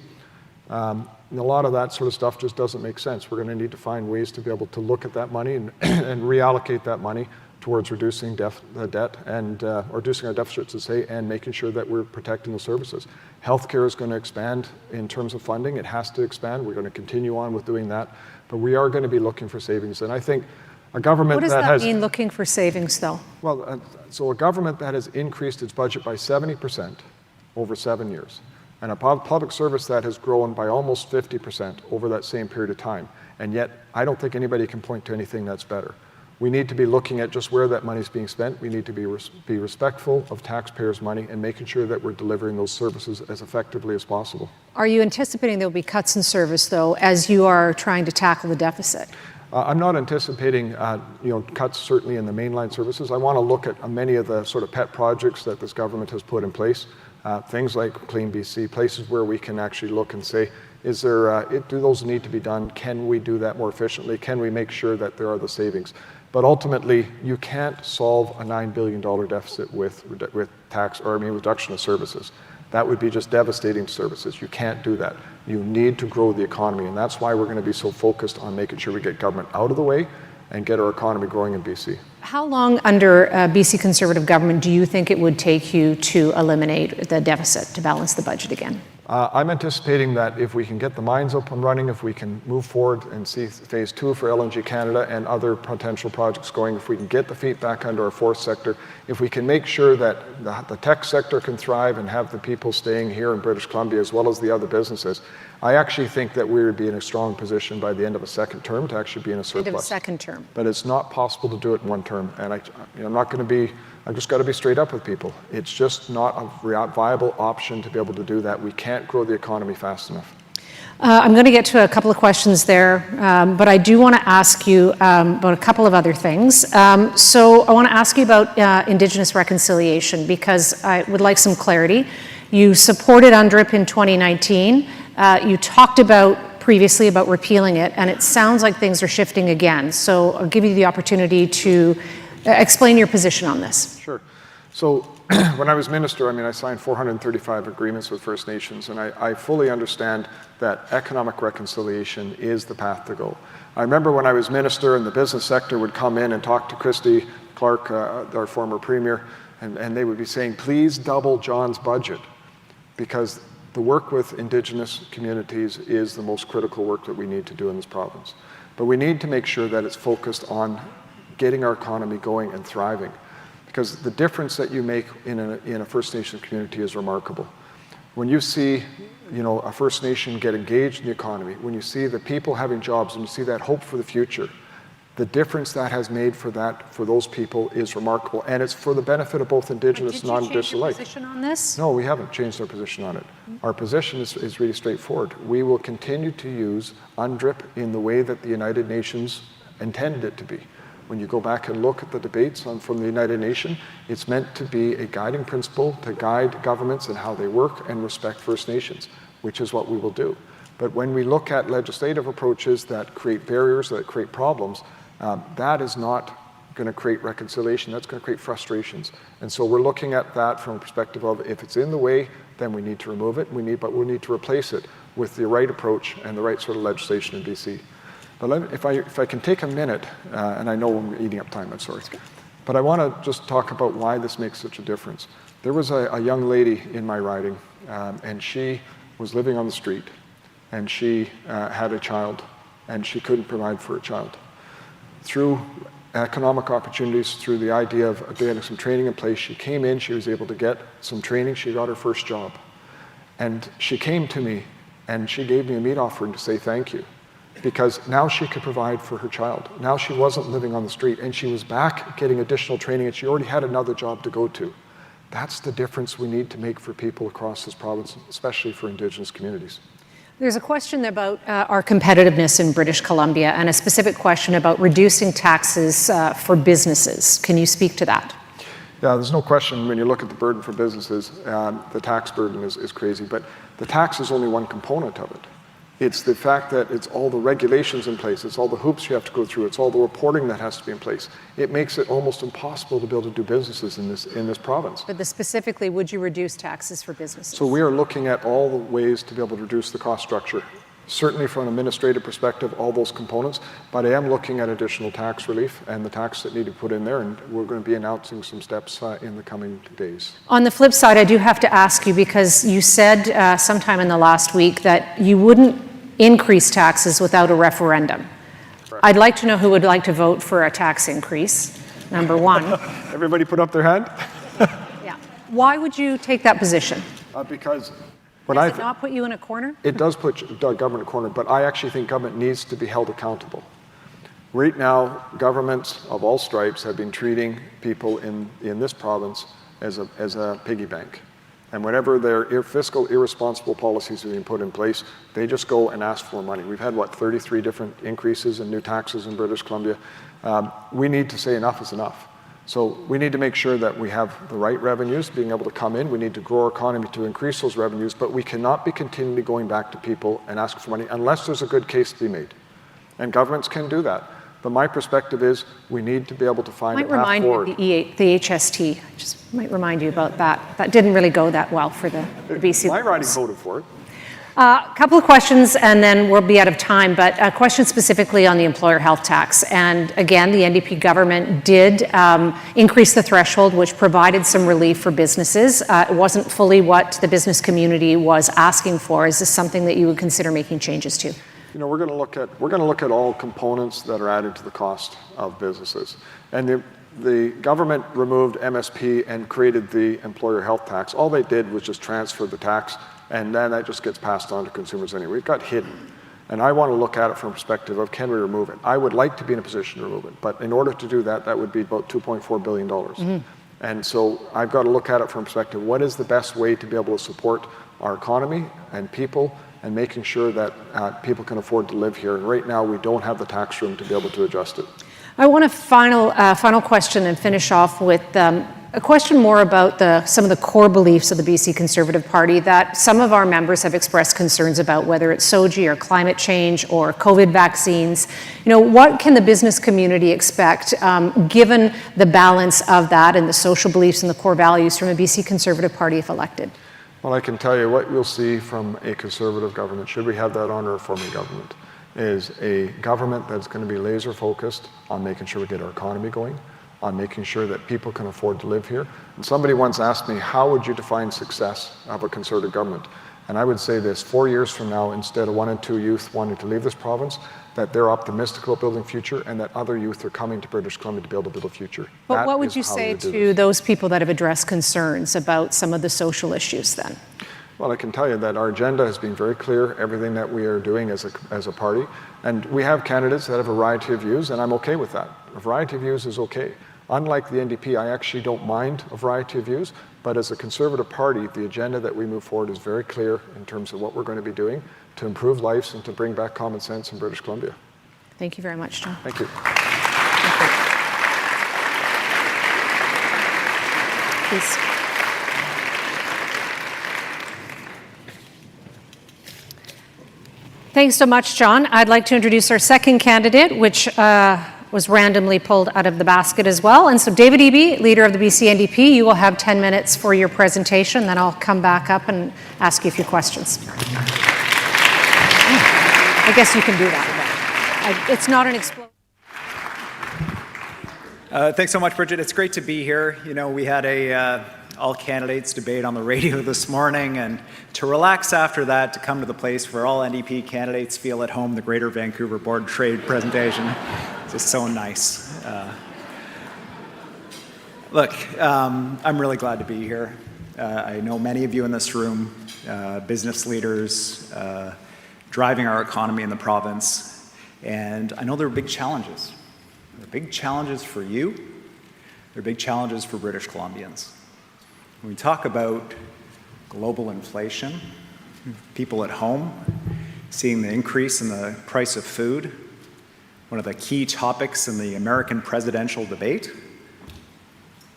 Speaker 5: And a lot of that sort of stuff just doesn't make sense. We're going to need to find ways to be able to look at that money and reallocate that money towards reducing the debt and or reducing our deficits, to say, and making sure that we're protecting the services. Healthcare is going to expand in terms of funding. It has to expand. We're going to continue on with doing that, but we are going to be looking for savings. And I think a government
Speaker 1: that has... What does that mean, looking for savings, though?
Speaker 5: Well, so a government that has increased its budget by 70% over 7 years, and a public service that has grown by almost 50% over that same period of time, and yet I don't think anybody can point to anything that's better. We need to be looking at just where that money is being spent. We need to be respectful of taxpayers' money and making sure that we're delivering those services as effectively as possible.
Speaker 1: Are you anticipating there will be cuts in service, though, as you are trying to tackle the deficit?
Speaker 5: I'm not anticipating cuts certainly in the mainline services. I want to look at many of the sort of pet projects that this government has put in place, things like Clean BC, places where we can actually look and say, is there, do those need to be done? Can we do that more efficiently? Can we make sure that there are the savings? But ultimately, you can't solve a $9 billion deficit with reduction of services. That would be just devastating to services. You can't do that. You need to grow the economy, and that's why we're going to be so focused on making sure we get government out of the way and get our economy growing in BC.
Speaker 1: How long under BC Conservative government do you think it would take you to eliminate the deficit, to balance the budget again?
Speaker 5: I'm anticipating that if we can get the mines up and running, if we can move forward and see phase 2 for LNG Canada and other potential projects going, if we can get the feet back under our fourth sector, if we can make sure that the tech sector can thrive and have the people staying here in British Columbia as well as the other businesses, I actually think that we would be in a strong position by the end of a second term to actually be in a surplus.
Speaker 1: End of a second term.
Speaker 5: But it's not possible to do it in one term. And I'm not going to be, I've just got to be straight up with people. It's just not a viable option to be able to do that. We can't grow the economy fast enough.
Speaker 1: I'm going to get to a couple of questions there, but I do want to ask you about a couple of other things. So I want to ask you about Indigenous reconciliation because I would like some clarity. You supported UNDRIP in 2019. You talked about previously about repealing it, and it sounds like things are shifting again. So I'll give you the opportunity to explain your position on this.
Speaker 5: Sure. So when I was minister, I signed 435 agreements with First Nations, and I fully understand that economic reconciliation is the path to go. I remember when I was minister and the business sector would come in and talk to Christy Clark, our former premier, and they would be saying, please double John's budget, because the work with Indigenous communities is the most critical work that we need to do in this province. But we need to make sure that it's focused on getting our economy going and thriving, because the difference that you make in a First Nation community is remarkable. When you see, a First Nation get engaged in the economy, when you see the people having jobs, when you see that hope for the future, the difference that has made for those people is remarkable, and it's for the benefit of both Indigenous and non-Indigenous alike.
Speaker 1: Did you change your position on this?
Speaker 5: No, we haven't changed our position on it. Our position is really straightforward. We will continue to use UNDRIP in the way that the United Nations intended it to be. When you go back and look at the debates from the United Nations, it's meant to be a guiding principle to guide governments and how they work and respect First Nations, which is what we will do. But when we look at legislative approaches that create barriers, that create problems, that is not going to create reconciliation. That's going to create frustrations. And so we're looking at that from a perspective of if it's in the way, then we need to remove it. But we need to replace it with the right approach and the right sort of legislation in BC. But if I can take a minute, and I know we're eating up time, I'm sorry, but I want to just talk about why this makes such a difference. There was a young lady in my riding, and she was living on the street, and she had a child, and she couldn't provide for a child. Through economic opportunities, through the idea of getting some training in place, she came in, she was able to get some training, she got her first job. And she came to me, and she gave me a meat offering to say thank you, because now she could provide for her child. Now she wasn't living on the street, and she was back getting additional training, and she already had another job to go to. That's the difference we need to make for people across this province, especially for Indigenous communities.
Speaker 1: There's a question about our competitiveness in British Columbia and a specific question about reducing taxes for businesses. Can you speak to that?
Speaker 5: Yeah, there's no question when you look at the burden for businesses, the tax burden is crazy, but the tax is only one component of it. It's the fact that it's all the regulations in place, it's all the hoops you have to go through, it's all the reporting that has to be in place. It makes it almost impossible to be able to do businesses in this province.
Speaker 1: But specifically, would you reduce taxes for businesses?
Speaker 5: So we are looking at all the ways to be able to reduce the cost structure. Certainly from an administrative perspective, all those components, but I am looking at additional tax relief and the tax that need to be put in there, and we're going to be announcing some steps in the coming days.
Speaker 1: On the flip side, I do have to ask you, because you said sometime in the last week that you wouldn't increase taxes without a referendum. Correct. I'd like to know who would like to vote for a tax increase, number one.
Speaker 5: Everybody put up their hand?
Speaker 1: Yeah. Why would you take that position?
Speaker 5: Because
Speaker 1: does it not put you in a corner?
Speaker 5: It does put government in a corner, but I actually think government needs to be held accountable. Right now, governments of all stripes have been treating people in this province as a piggy bank. And whenever their fiscal irresponsible policies are being put in place, they just go and ask for money. We've had, 33 different increases in new taxes in British Columbia. We need to say enough is enough. So we need to make sure that we have the right revenues being able to come in. We need to grow our economy to increase those revenues, but we cannot be continually going back to people and asking for money unless there's a good case to be made. And governments can do that. But my perspective is we need to be able to find a path forward.
Speaker 1: Might remind you of the HST. Just might remind you about that. That didn't really go that well for the BC.
Speaker 5: My riding voted for it.
Speaker 1: A couple of questions, and then we'll be out of time, but a question specifically on the employer health tax. And again, the NDP government did increase the threshold, which provided some relief for businesses. It wasn't fully what the business community was asking for. Is this something that you would consider making changes to?
Speaker 5: You know, we're going to look at all components that are added to the cost of businesses. And the government removed MSP and created the employer health tax. All they did was just transfer the tax, and then that just gets passed on to consumers anyway. It got hidden. And I want to look at it from a perspective of, can we remove it? I would like to be in a position to remove it, but in order to do that, that would be about $2.4 billion. Mm-hmm. And so I've got to look at it from a perspective, what is the best way to be able to support our economy and people, and making sure that people can afford to live here. And right now, we don't have the tax room to be able to adjust it.
Speaker 1: I want a final question and finish off with a question more about some of the core beliefs of the BC Conservative Party that some of our members have expressed concerns about, whether it's SOGI or climate change or COVID vaccines. You know, what can the business community expect given the balance of that and the social beliefs and the core values from a BC Conservative Party if elected?
Speaker 5: Well, I can tell you what you'll see from a Conservative government, should we have that honor of forming government, is a government that's going to be laser focused on making sure we get our economy going, on making sure that people can afford to live here. And somebody once asked me, how would you define success of a Conservative government? And I would say this, 4 years from now, instead of 1 in 2 youth wanting to leave this province, that they're optimistic about building a future and that other youth are coming to British Columbia to be able to build a future.
Speaker 1: But what would you say to those people that have addressed concerns about some of the social issues then?
Speaker 5: Well, I can tell you that our agenda has been very clear, everything that we are doing as a party. And we have candidates that have a variety of views, and I'm okay with that. A variety of views is okay. Unlike the NDP, I actually don't mind a variety of views, but as a Conservative Party, the agenda that we move forward is very clear in terms of what we're going to be doing to improve lives and to bring back common sense in British Columbia.
Speaker 1: Thank you very much, John.
Speaker 5: Thank you.
Speaker 1: Please. Thanks so much, John. I'd like to introduce our second candidate, which was randomly pulled out of the basket as well. And so David Eby, leader of the BC NDP, you will have 10 minutes for your presentation, then I'll come back up and ask you a few questions. I guess you can do that. It's not an explosion.
Speaker 6: Thanks so much, Bridget. It's great to be here. You know, we had a all candidates debate on the radio this morning, and to relax after that, to come to the place where all NDP candidates feel at home, the Greater Vancouver Board of Trade presentation, it's just so nice. Look, I'm really glad to be here. I know many of you in this room, business leaders, driving our economy in the province, and I know there are big challenges. There are big challenges for you. There are big challenges for British Columbians. When we talk about global inflation, people at home seeing the increase in the price of food, one of the key topics in the American presidential debate,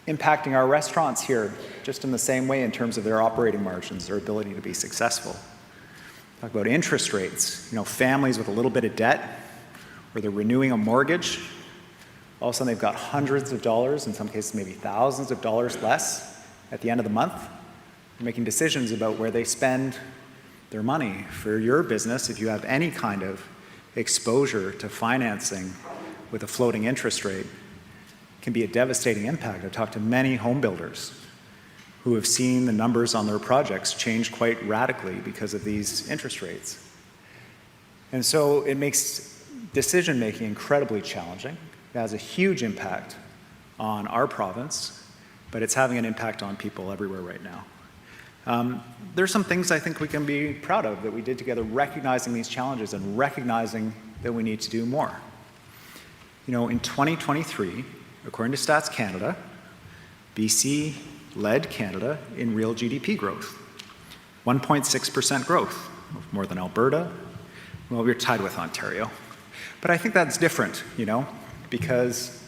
Speaker 6: impacting our restaurants here just in the same way in terms of their operating margins, their ability to be successful. Talk about interest rates, you know, families with a little bit of debt, where they're renewing a mortgage, all of a sudden they've got hundreds of dollars, in some cases maybe thousands of dollars less at the end of the month. They're making decisions about where they spend their money. For your business, if you have any kind of exposure to financing with a floating interest rate, it can be a devastating impact. I've talked to many home builders who have seen the numbers on their projects change quite radically because of these interest rates. And so it makes decision-making incredibly challenging. It has a huge impact on our province, but it's having an impact on people everywhere right now. There's some things I think we can be proud of that we did together, recognizing these challenges and recognizing that we need to do more. You know, in 2023, according to Stats Canada, BC led Canada in real GDP growth, 1.6% growth, more than Alberta. Well, we're tied with Ontario. But I think that's different, you know, because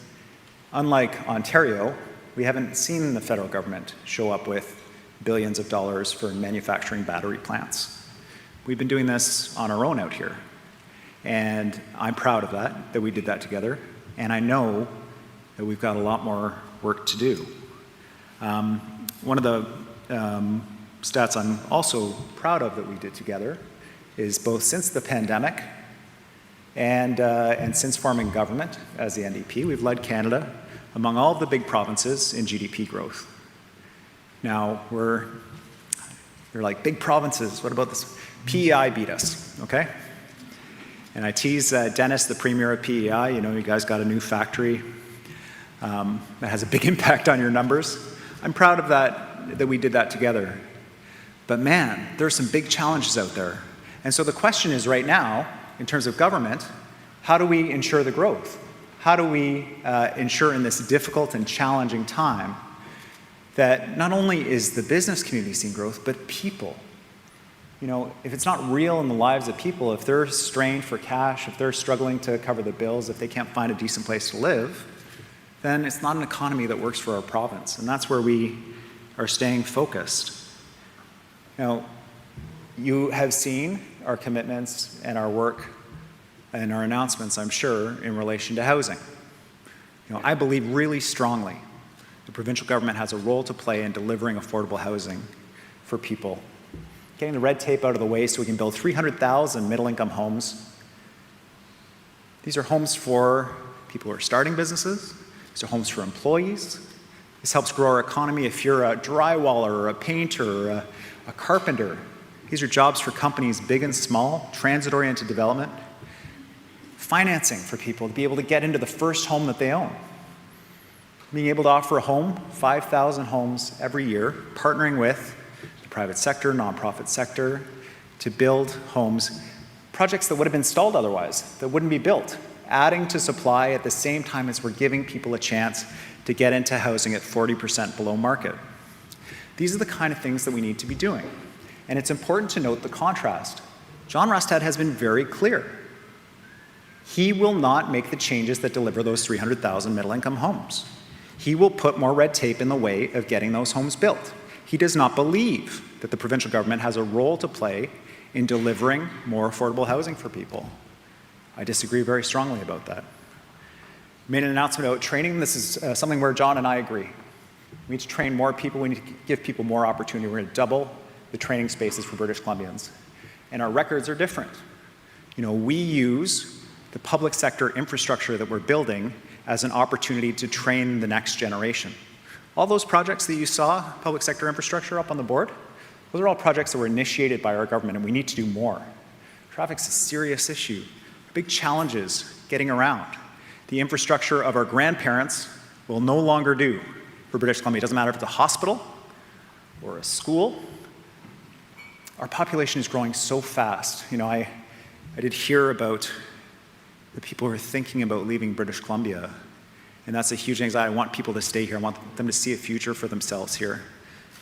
Speaker 6: unlike Ontario, we haven't seen the federal government show up with billions of dollars for manufacturing battery plants. We've been doing this on our own out here. And I'm proud of that we did that together. And I know that we've got a lot more work to do. One of the stats I'm also proud of that we did together is both since the pandemic and since forming government as the NDP, we've led Canada among all of the big provinces in GDP growth. Now, we're like, big provinces, what about this? PEI beat us, okay? And I tease Dennis, the premier of PEI, you guys got a new factory that has a big impact on your numbers. I'm proud of that we did that together. But man, there's some big challenges out there. And so the question is right now, in terms of government, how do we ensure the growth? How do we ensure in this difficult and challenging time that not only is the business community seeing growth, but people? If it's not real in the lives of people, if they're strained for cash, if they're struggling to cover the bills, if they can't find a decent place to live, then it's not an economy that works for our province. And that's where we are staying focused. Now, you have seen our commitments and our work and our announcements, I'm sure, in relation to housing. I believe really strongly the provincial government has a role to play in delivering affordable housing for people. Getting the red tape out of the way so we can build 300,000 middle-income homes. These are homes for people who are starting businesses. These are homes for employees. This helps grow our economy. If you're a drywaller or a painter or a carpenter, these are jobs for companies big and small, transit-oriented development. Financing for people to be able to get into the first home that they own. Being able to offer a home, 5,000 homes every year, partnering with the private sector, nonprofit sector, to build homes, projects that would have been stalled otherwise, that wouldn't be built, adding to supply at the same time as we're giving people a chance to get into housing at 40% below market. These are the kind of things that we need to be doing. And it's important to note the contrast. John Rustad has been very clear. He will not make the changes that deliver those 300,000 middle-income homes. He will put more red tape in the way of getting those homes built. He does not believe that the provincial government has a role to play in delivering more affordable housing for people. I disagree very strongly about that. I made an announcement about training. This is something where John and I agree. We need to train more people. We need to give people more opportunity. We're going to double the training spaces for British Columbians. And our records are different. We use the public sector infrastructure that we're building as an opportunity to train the next generation. All those projects that you saw, public sector infrastructure up on the board, those are all projects that were initiated by our government, and we need to do more. Traffic's a serious issue. Big challenges getting around. The infrastructure of our grandparents will no longer do for British Columbia. It doesn't matter if it's a hospital or a school. Our population is growing so fast. I did hear about the people who are thinking about leaving British Columbia, and that's a huge anxiety. I want people to stay here. I want them to see a future for themselves here.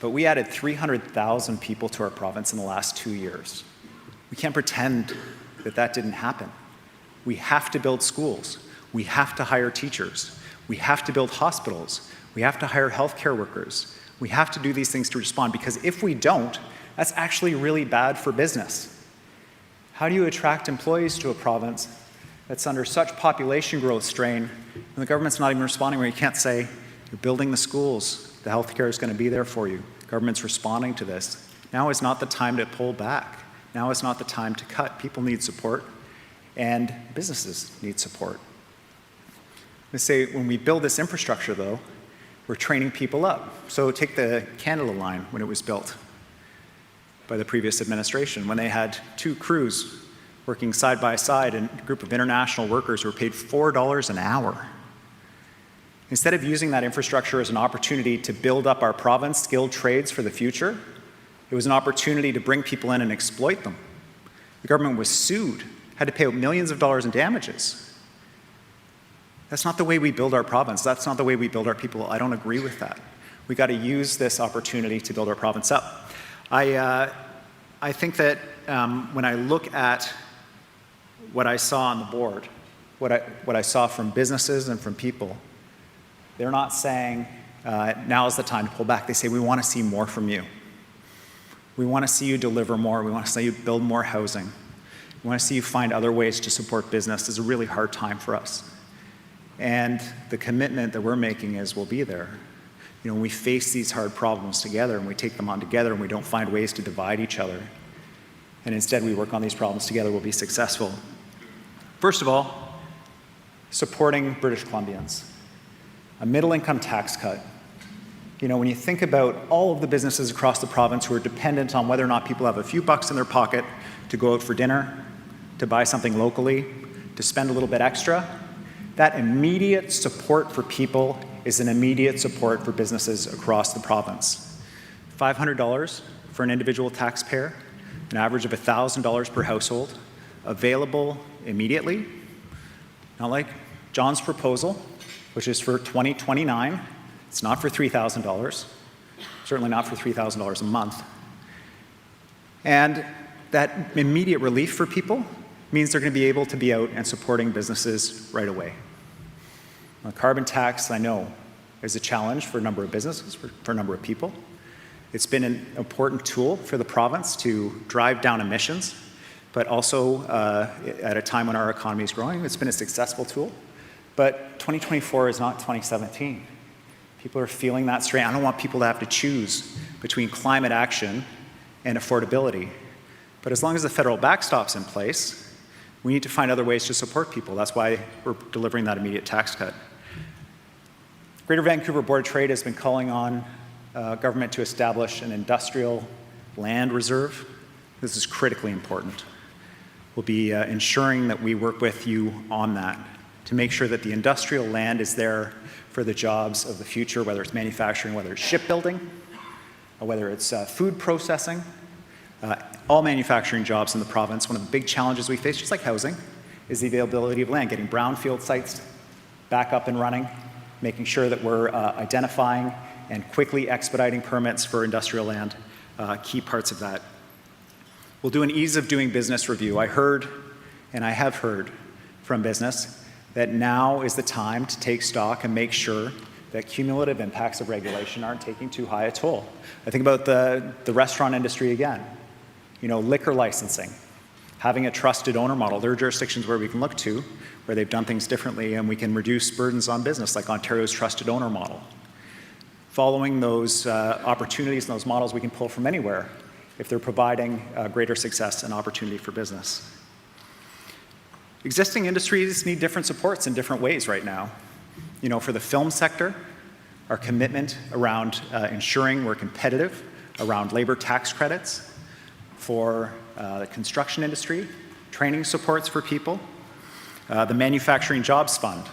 Speaker 6: But we added 300,000 people to our province in the last 2 years. We can't pretend that that didn't happen. We have to build schools. We have to hire teachers. We have to build hospitals. We have to hire healthcare workers. We have to do these things to respond, because if we don't, that's actually really bad for business. How do you attract employees to a province that's under such population growth strain and the government's not even responding, where you can't say, you're building the schools, the healthcare is going to be there for you. Government's responding to this. Now is not the time to pull back. Now is not the time to cut. People need support, and businesses need support. Let's say when we build this infrastructure, though, we're training people up. So take the Canada line when it was built by the previous administration, when they had 2 crews working side by side, and a group of international workers who were paid $4 an hour. Instead of using that infrastructure as an opportunity to build up our province, skilled trades for the future, it was an opportunity to bring people in and exploit them. The government was sued, had to pay out millions of dollars in damages. That's not the way we build our province. That's not the way we build our people. I don't agree with that. We got to use this opportunity to build our province up. I think that when I look at what I saw on the board, what I saw from businesses and from people, they're not saying, now is the time to pull back. They say, we want to see more from you. We want to see you deliver more. We want to see you build more housing. We want to see you find other ways to support business. It's a really hard time for us. And the commitment that we're making is we'll be there. When we face these hard problems together and we take them on together and we don't find ways to divide each other, and instead we work on these problems together, we'll be successful. First of all, supporting British Columbians. A middle-income tax cut. You know, when you think about all of the businesses across the province who are dependent on whether or not people have a few bucks in their pocket to go out for dinner, to buy something locally, to spend a little bit extra, that immediate support for people is an immediate support for businesses across the province. $500 for an individual taxpayer, an average of $1,000 per household, available immediately, not like John's proposal, which is for 2029. It's not for $3,000, certainly not for $3,000 a month. And that immediate relief for people means they're going to be able to be out and supporting businesses right away. A carbon tax, I know, is a challenge for a number of businesses, for a number of people. It's been an important tool for the province to drive down emissions, but also at a time when our economy is growing, it's been a successful tool. But 2024 is not 2017. People are feeling that strain. I don't want people to have to choose between climate action and affordability. But as long as the federal backstop's in place, we need to find other ways to support people. That's why we're delivering that immediate tax cut. Greater Vancouver Board of Trade has been calling on government to establish an industrial land reserve. This is critically important. We'll be ensuring that we work with you on that to make sure that the industrial land is there for the jobs of the future, whether it's manufacturing, whether it's shipbuilding, or whether it's food processing, all manufacturing jobs in the province. One of the big challenges we face, just like housing, is the availability of land, getting brownfield sites back up and running, making sure that we're identifying and quickly expediting permits for industrial land, key parts of that. We'll do an ease of doing business review. I heard, and I have heard from business, that now is the time to take stock and make sure that cumulative impacts of regulation aren't taking too high a toll. I think about the restaurant industry again. You know, liquor licensing, having a trusted owner model. There are jurisdictions where we can look to where they've done things differently and we can reduce burdens on business, like Ontario's trusted owner model. Following those opportunities and those models we can pull from anywhere if they're providing greater success and opportunity for business. Existing industries need different supports in different ways right now. You know, for the film sector, our commitment around ensuring we're competitive around labor tax credits. For the construction industry, training supports for people. The Manufacturing Jobs Fund,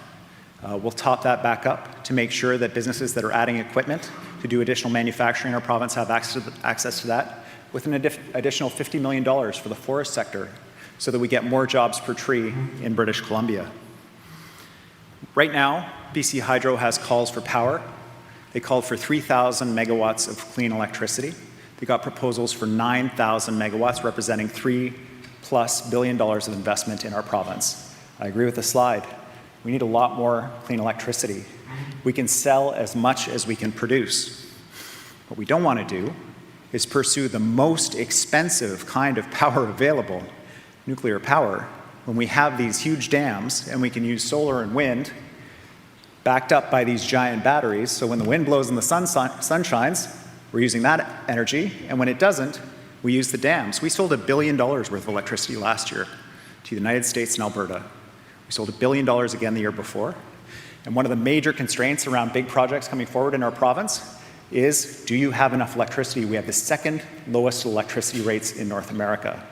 Speaker 6: we'll top that back up to make sure that businesses that are adding equipment to do additional manufacturing in our province have access to that, with an additional $50 million for the forest sector, so that we get more jobs per tree in British Columbia. Right now, BC Hydro has calls for power. They called for 3,000 megawatts of clean electricity. They got proposals for 9,000 megawatts, representing $3+ billion of investment in our province. I agree with the slide. We need a lot more clean electricity. We can sell as much as we can produce. What we don't want to do is pursue the most expensive kind of power available, nuclear power, when we have these huge dams and we can use solar and wind backed up by these giant batteries. So when the wind blows and the sun shines, we're using that energy, and when it doesn't, we use the dams. We sold $1 billion worth of electricity last year to the United States and Alberta. We sold $1 billion again the year before. And one of the major constraints around big projects coming forward in our province is, do you have enough electricity? We have the second lowest electricity rates in North America.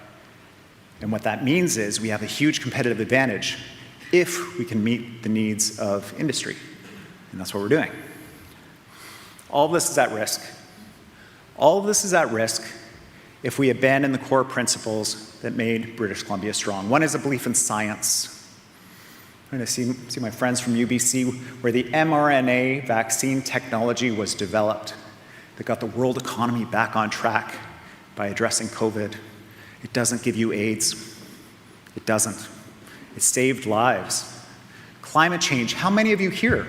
Speaker 6: And what that means is we have a huge competitive advantage if we can meet the needs of industry. And that's what we're doing. All of this is at risk. All of this is at risk if we abandon the core principles that made British Columbia strong. One is a belief in science. I'm going to see my friends from UBC, where the mRNA vaccine technology was developed that got the world economy back on track by addressing COVID. It doesn't give you AIDS. It doesn't. It saved lives. Climate change, how many of you here,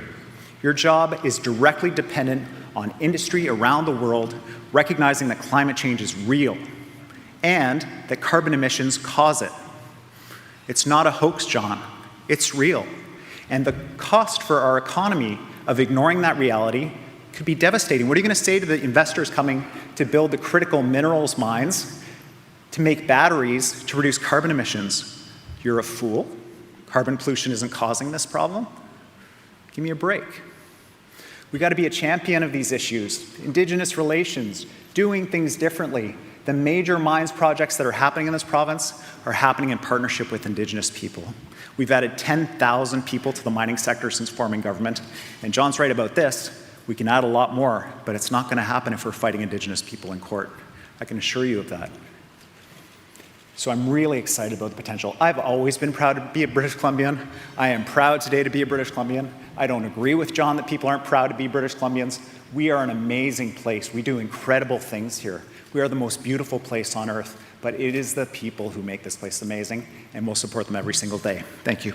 Speaker 6: your job is directly dependent on industry around the world recognizing that climate change is real and that carbon emissions cause it? It's not a hoax, John. It's real. And the cost for our economy of ignoring that reality could be devastating. What are you going to say to the investors coming to build the critical minerals mines to make batteries to reduce carbon emissions. You're a fool. Carbon pollution isn't causing this problem. Give me a break. We got to be a champion of these issues. Indigenous relations, doing things differently. The major mines projects that are happening in this province are happening in partnership with Indigenous people. We've added 10,000 people to the mining sector since forming government. And John's right about this. We can add a lot more, but it's not going to happen if we're fighting Indigenous people in court. I can assure you of that. So I'm really excited about the potential. I've always been proud to be a British Columbian. I am proud today to be a British Columbian. I don't agree with John that people aren't proud to be British Columbians. We are an amazing place. We do incredible things here. We are the most beautiful place on earth, but it is the people who make this place amazing, and we'll support them every single day. Thank you.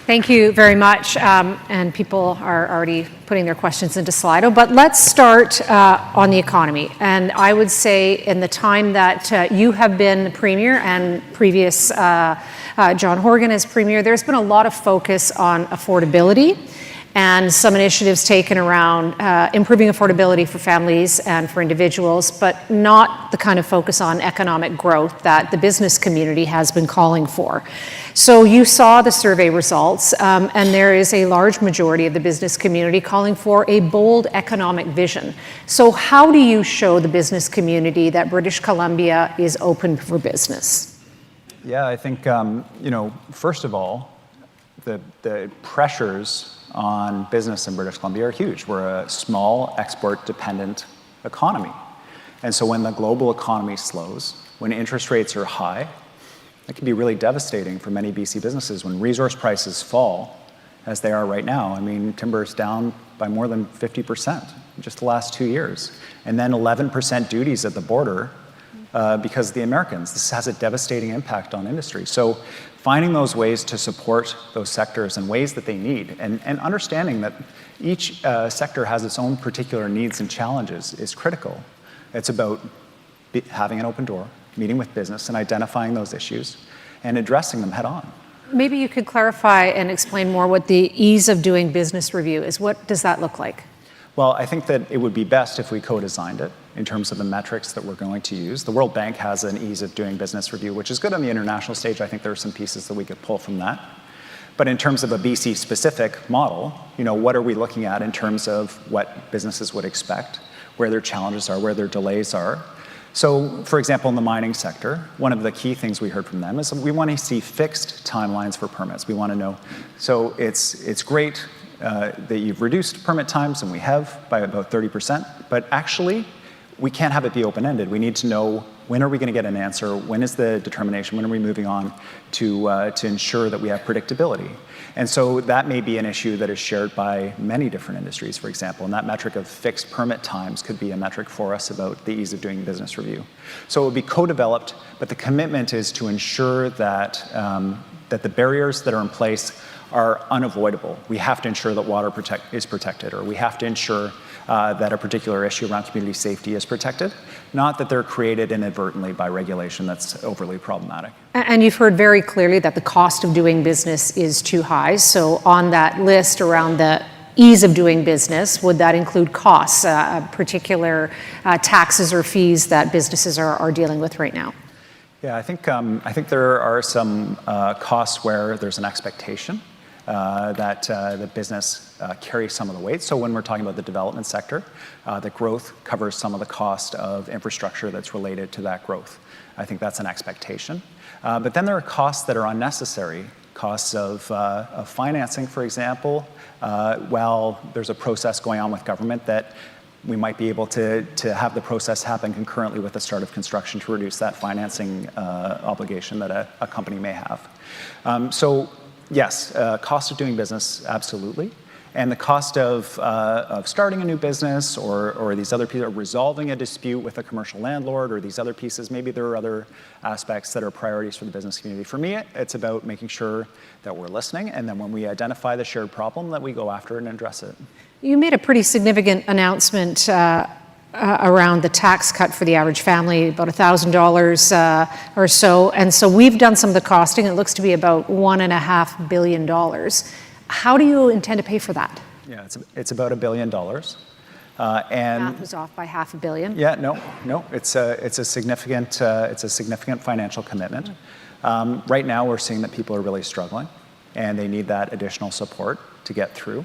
Speaker 1: Thank you very much. And people are already putting their questions into Slido. But let's start on the economy. And I would say in the time that you have been the Premier and previous John Horgan as Premier, there's been a lot of focus on affordability and some initiatives taken around improving affordability for families and for individuals, but not the kind of focus on economic growth that the business community has been calling for. So you saw the survey results, and there is a large majority of the business community calling for a bold economic vision. So how do you show the business community that British Columbia is open for business?
Speaker 6: Yeah, I think, first of all, the pressures on business in British Columbia are huge. We're a small export-dependent economy. And so when the global economy slows, when interest rates are high, it can be really devastating for many BC businesses. When resource prices fall, as they are right now, I mean, timber is down by more than 50% in just the last 2 years. And then 11% duties at the border because of the Americans. This has a devastating impact on industry. So finding those ways to support those sectors in ways that they need and understanding that each sector has its own particular needs and challenges is critical. It's about having an open door, meeting with business and identifying those issues and addressing them head on.
Speaker 1: Maybe you could clarify and explain more what the ease of doing business review is. What does that look like?
Speaker 6: Well, I think that it would be best if we co-designed it in terms of the metrics that we're going to use. The World Bank has an ease of doing business review, which is good on the international stage. I think there are some pieces that we could pull from that. But in terms of a BC-specific model, what are we looking at in terms of what businesses would expect, where their challenges are, where their delays are? So, for example, in the mining sector, one of the key things we heard from them is we want to see fixed timelines for permits. We want to know. So it's great that you've reduced permit times, and we have by about 30%, but actually we can't have it be open-ended. We need to know when are we going to get an answer, when is the determination, when are we moving on to ensure that we have predictability. And so that may be an issue that is shared by many different industries, for example, and that metric of fixed permit times could be a metric for us about the ease of doing business review. So it would be co-developed, but the commitment is to ensure that, that the barriers that are in place are unavoidable. We have to ensure that water is protected, or we have to ensure that a particular issue around community safety is protected, not that they're created inadvertently by regulation that's overly problematic.
Speaker 1: And you've heard very clearly that the cost of doing business is too high. So on that list around the ease of doing business, would that include costs, particular taxes or fees that businesses are dealing with right now?
Speaker 6: Yeah, I think there are some costs where there's an expectation that the business carries some of the weight. So when we're talking about the development sector, the growth covers some of the cost of infrastructure that's related to that growth. I think that's an expectation. But then there are costs that are unnecessary, costs of financing, for example. While there's a process going on with government that we might be able to have the process happen concurrently with the start of construction to reduce that financing obligation that a company may have. So yes, cost of doing business, absolutely. And the cost of starting a new business or these other pieces, or resolving a dispute with a commercial landlord or these other pieces, maybe there are other aspects that are priorities for the business community. For me, it's about making sure that we're listening, and then when we identify the shared problem, that we go after it and address it.
Speaker 1: You made a pretty significant announcement around the tax cut for the average family, about $1,000 or so. And so we've done some of the costing. It looks to be about $1.5 billion. How do you intend to pay for that?
Speaker 6: Yeah, it's about $1 billion. And
Speaker 1: Math was off by $500 million.
Speaker 6: yeah, no, it's a significant financial commitment. Right now, we're seeing that people are really struggling, and they need that additional support to get through.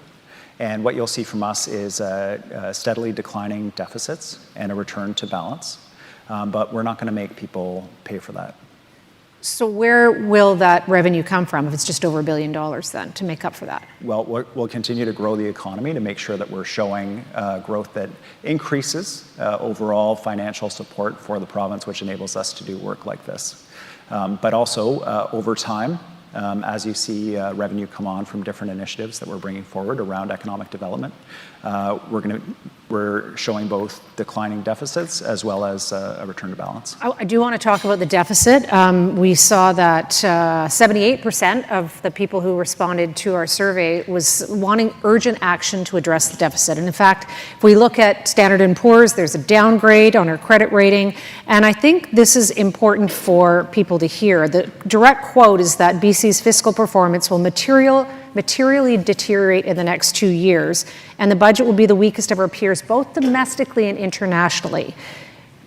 Speaker 6: And what you'll see from us is steadily declining deficits and a return to balance. But we're not going to make people pay for that.
Speaker 1: So where will that revenue come from if it's just over $1 billion then to make up for that?
Speaker 6: Well, we'll continue to grow the economy to make sure that we're showing growth that increases overall financial support for the province, which enables us to do work like this. But also, over time, as you see revenue come on from different initiatives that we're bringing forward around economic development, we're showing both declining deficits as well as a return to balance.
Speaker 1: I do want to talk about the deficit. We saw that 78% of the people who responded to our survey was wanting urgent action to address the deficit. And in fact, if we look at Standard & Poor's, there's a downgrade on our credit rating. And I think this is important for people to hear. The direct quote is that BC's fiscal performance will materially deteriorate in the next 2 years, and the budget will be the weakest of our peers, both domestically and internationally.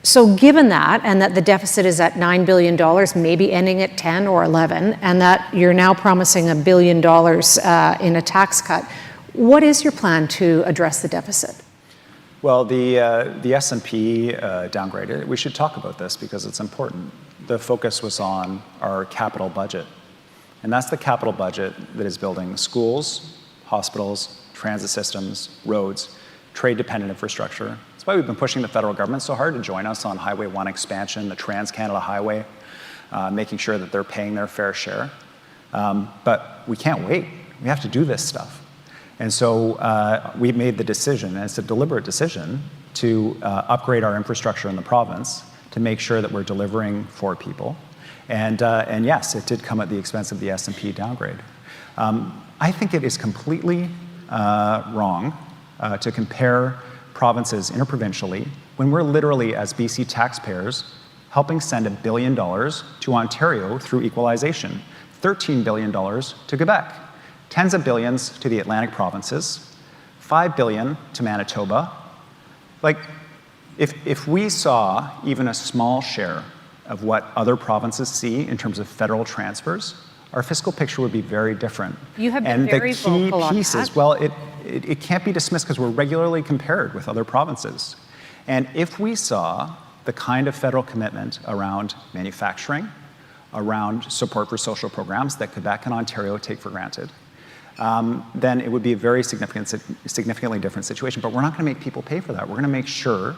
Speaker 1: So given that, and that the deficit is at $9 billion, maybe ending at 10 or 11, and that you're now promising $1 billion in a tax cut, what is your plan to address the deficit?
Speaker 6: Well, the S&P downgraded. We should talk about this because it's important. The focus was on our capital budget. And that's the capital budget that is building schools, hospitals, transit systems, roads, trade-dependent infrastructure. That's why we've been pushing the federal government so hard to join us on Highway 1 expansion, the Trans-Canada Highway, making sure that they're paying their fair share. But we can't wait. We have to do this stuff. And so we made the decision, and it's a deliberate decision, to upgrade our infrastructure in the province to make sure that we're delivering for people. And yes, it did come at the expense of the S&P downgrade. I think it is completely wrong to compare provinces interprovincially when we're literally, as BC taxpayers, helping send $1 billion to Ontario through equalization, $13 billion to Quebec, tens of billions to the Atlantic provinces, $5 billion to Manitoba. Like, if we saw even a small share of what other provinces see in terms of federal transfers, our fiscal picture would be very different.
Speaker 1: You have been very vocal on that.
Speaker 6: Well, it can't be dismissed because we're regularly compared with other provinces. And if we saw the kind of federal commitment around manufacturing, around support for social programs that Quebec and Ontario take for granted, then it would be a very significantly different situation. But we're not going to make people pay for that. We're going to make sure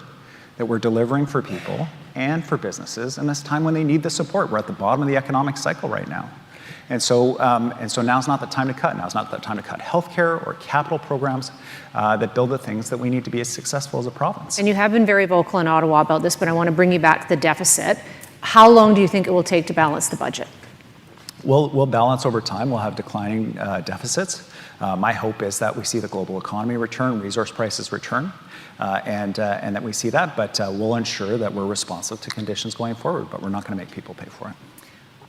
Speaker 6: that we're delivering for people and for businesses in this time when they need the support. We're at the bottom of the economic cycle right now. And so now's not the time to cut. Now's not the time to cut healthcare or capital programs that build the things that we need to be as successful as a province.
Speaker 1: And you have been very vocal in Ottawa about this, but I want to bring you back to the deficit. How long do you think it will take to balance the budget?
Speaker 6: We'll balance over time. We'll have declining deficits. My hope is that we see the global economy return, resource prices return, and that we see that. But we'll ensure that we're responsive to conditions going forward. But we're not going to make people pay for it.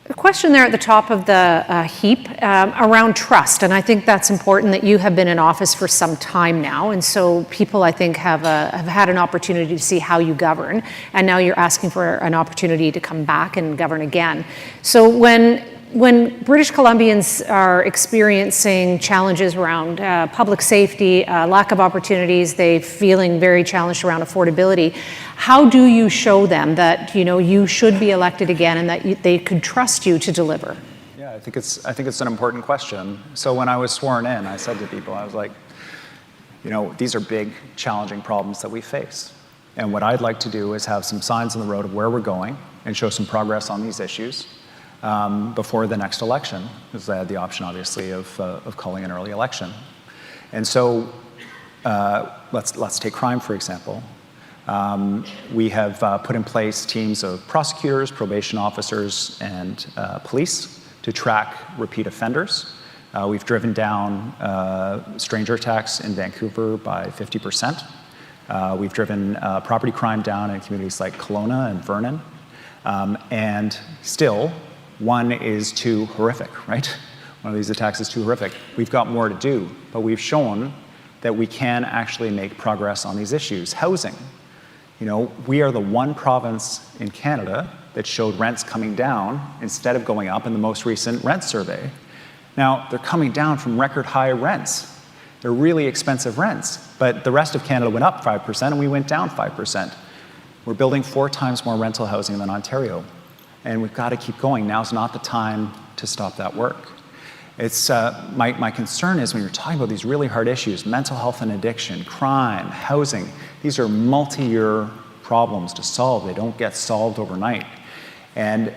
Speaker 1: A question there at the top of the heap around trust, and I think that's important that you have been in office for some time now, and so people, I think, have had an opportunity to see how you govern, and now you're asking for an opportunity to come back and govern again. So when British Columbians are experiencing challenges around public safety, lack of opportunities, they feeling very challenged around affordability, how do you show them that you should be elected again and that they could trust you to deliver?
Speaker 6: Yeah, I think it's an important question. So when I was sworn in, I said to people, I was like, these are big, challenging problems that we face. And what I'd like to do is have some signs on the road of where we're going and show some progress on these issues before the next election, because I had the option, obviously, of calling an early election. And so let's take crime, for example. We have put in place teams of prosecutors, probation officers, and police to track repeat offenders. We've driven down stranger attacks in Vancouver by 50%. We've driven property crime down in communities like Kelowna and Vernon. And still, one is too horrific, right? One of these attacks is too horrific. We've got more to do, but we've shown that we can actually make progress on these issues. Housing. You know, we are the one province in Canada that showed rents coming down instead of going up in the most recent rent survey. Now, they're coming down from record high rents. They're really expensive rents, but the rest of Canada went up 5% and we went down 5%. We're building 4 times more rental housing than Ontario, and we've got to keep going. Now's not the time to stop that work. It's, my concern is when you're talking about these really hard issues, mental health and addiction, crime, housing, these are multi-year problems to solve. They don't get solved overnight. And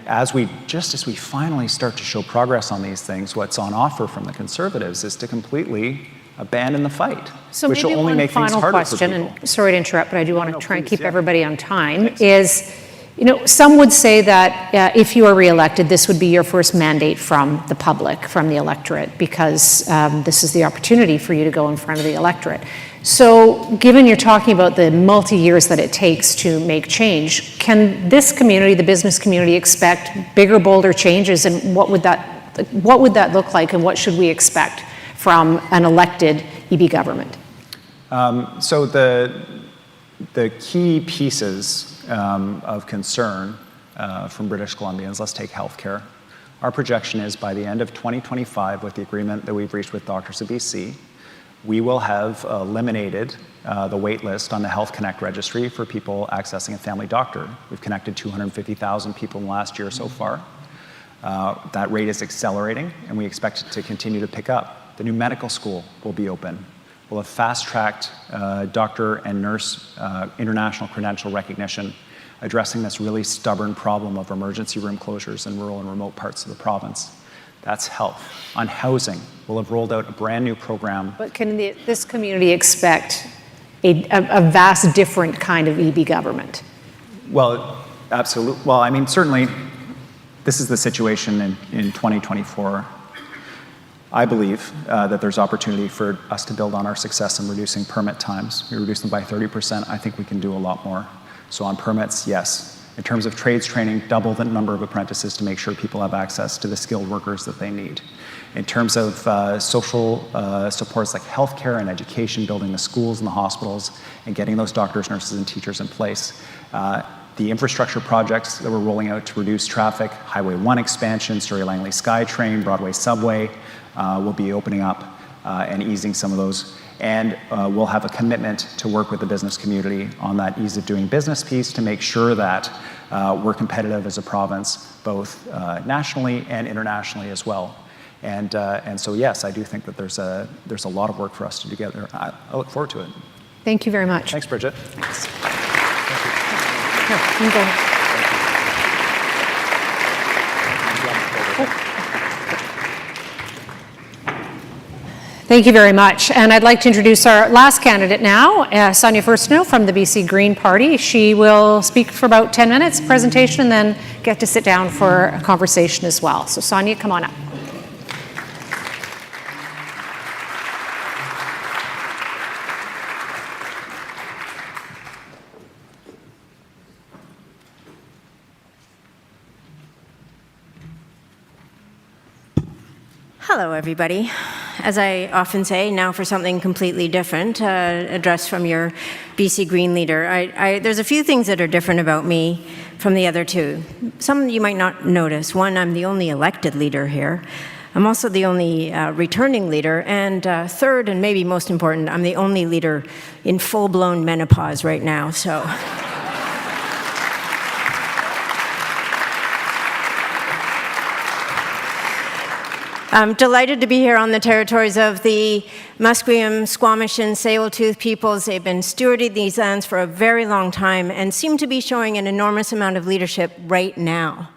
Speaker 6: just as we finally start to show progress on these things, what's on offer from the Conservatives is to completely abandon the fight,
Speaker 1: So
Speaker 6: which will
Speaker 1: maybe
Speaker 6: only
Speaker 1: one
Speaker 6: make things
Speaker 1: final
Speaker 6: harder
Speaker 1: question,
Speaker 6: for people.
Speaker 1: and sorry to interrupt, but I do want to try and
Speaker 6: please,
Speaker 1: keep
Speaker 6: yeah.
Speaker 1: everybody on time, is, you know, some would say that if you are reelected, this would be your first mandate from the public, from the electorate, because this is the opportunity for you to go in front of the electorate. So given you're talking about the multi-years that it takes to make change, can this community, the business community, expect bigger, bolder changes, and what would that look like, and what should we expect from an elected EB government?
Speaker 6: So the key pieces of concern from British Columbians, let's take healthcare. Our projection is by the end of 2025, with the agreement that we've reached with Doctors of BC, we will have eliminated the wait list on the Health Connect registry for people accessing a family doctor. We've connected 250,000 people in the last year so far. That rate is accelerating, and we expect it to continue to pick up. The new medical school will be open. We'll have fast-tracked doctor and nurse international credential recognition, addressing this really stubborn problem of emergency room closures in rural and remote parts of the province. That's health. On housing, we'll have rolled out a brand new program.
Speaker 1: But can this community expect a vast different kind of EB government?
Speaker 6: Well, absolutely. Well, I mean, certainly, this is the situation in 2024. I believe that there's opportunity for us to build on our success in reducing permit times. We reduced them by 30%. I think we can do a lot more. So on permits, yes. In terms of trades training, double the number of apprentices to make sure people have access to the skilled workers that they need. In terms of social supports like healthcare and education, building the schools and the hospitals, and getting those doctors, nurses, and teachers in place. The infrastructure projects that we're rolling out to reduce traffic, Highway 1 expansion, Surrey Langley SkyTrain, Broadway Subway, will be opening up and easing some of those. And we'll have a commitment to work with the business community on that ease of doing business piece to make sure that we're competitive as a province, both nationally and internationally as well. And so, yes, I do think that there's a lot of work for us to do together. I look forward to it.
Speaker 1: Thank you very much.
Speaker 6: Thanks, Bridget.
Speaker 1: Thanks. Here, you go ahead. Thank you very much. And I'd like to introduce our last candidate now, Sonia Furstenau from the BC Green Party. She will speak for about 10 minutes, presentation, and then get to sit down for a conversation as well. So Sonia, come on up.
Speaker 7: Hello, everybody. As I often say, now for something completely different, address from your BC Green leader. There's a few things that are different about me from the other two. Some you might not notice. One, I'm the only elected leader here. I'm also the only returning leader. And third, and maybe most important, I'm the only leader in full-blown menopause right now. So. I'm delighted to be here on the territories of the Musqueam, Squamish, and Tsleil-Waututh peoples. They've been stewarding these lands for a very long time and seem to be showing an enormous amount of leadership right now.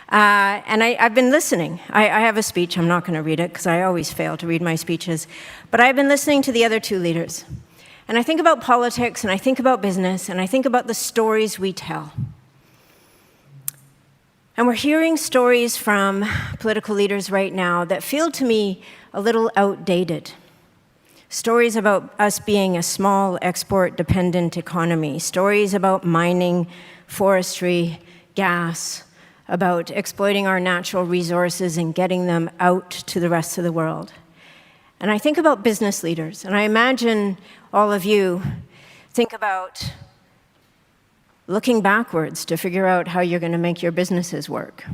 Speaker 7: And I've been listening. I have a speech. I'm not going to read it because I always fail to read my speeches. But I've been listening to the other two leaders. And I think about politics, and I think about business, and I think about the stories we tell. And we're hearing stories from political leaders right now that feel to me a little outdated. Stories about us being a small export-dependent economy. Stories about mining, forestry, gas, about exploiting our natural resources and getting them out to the rest of the world. And I think about business leaders, and I imagine all of you think about looking backwards to figure out how you're going to make your businesses work.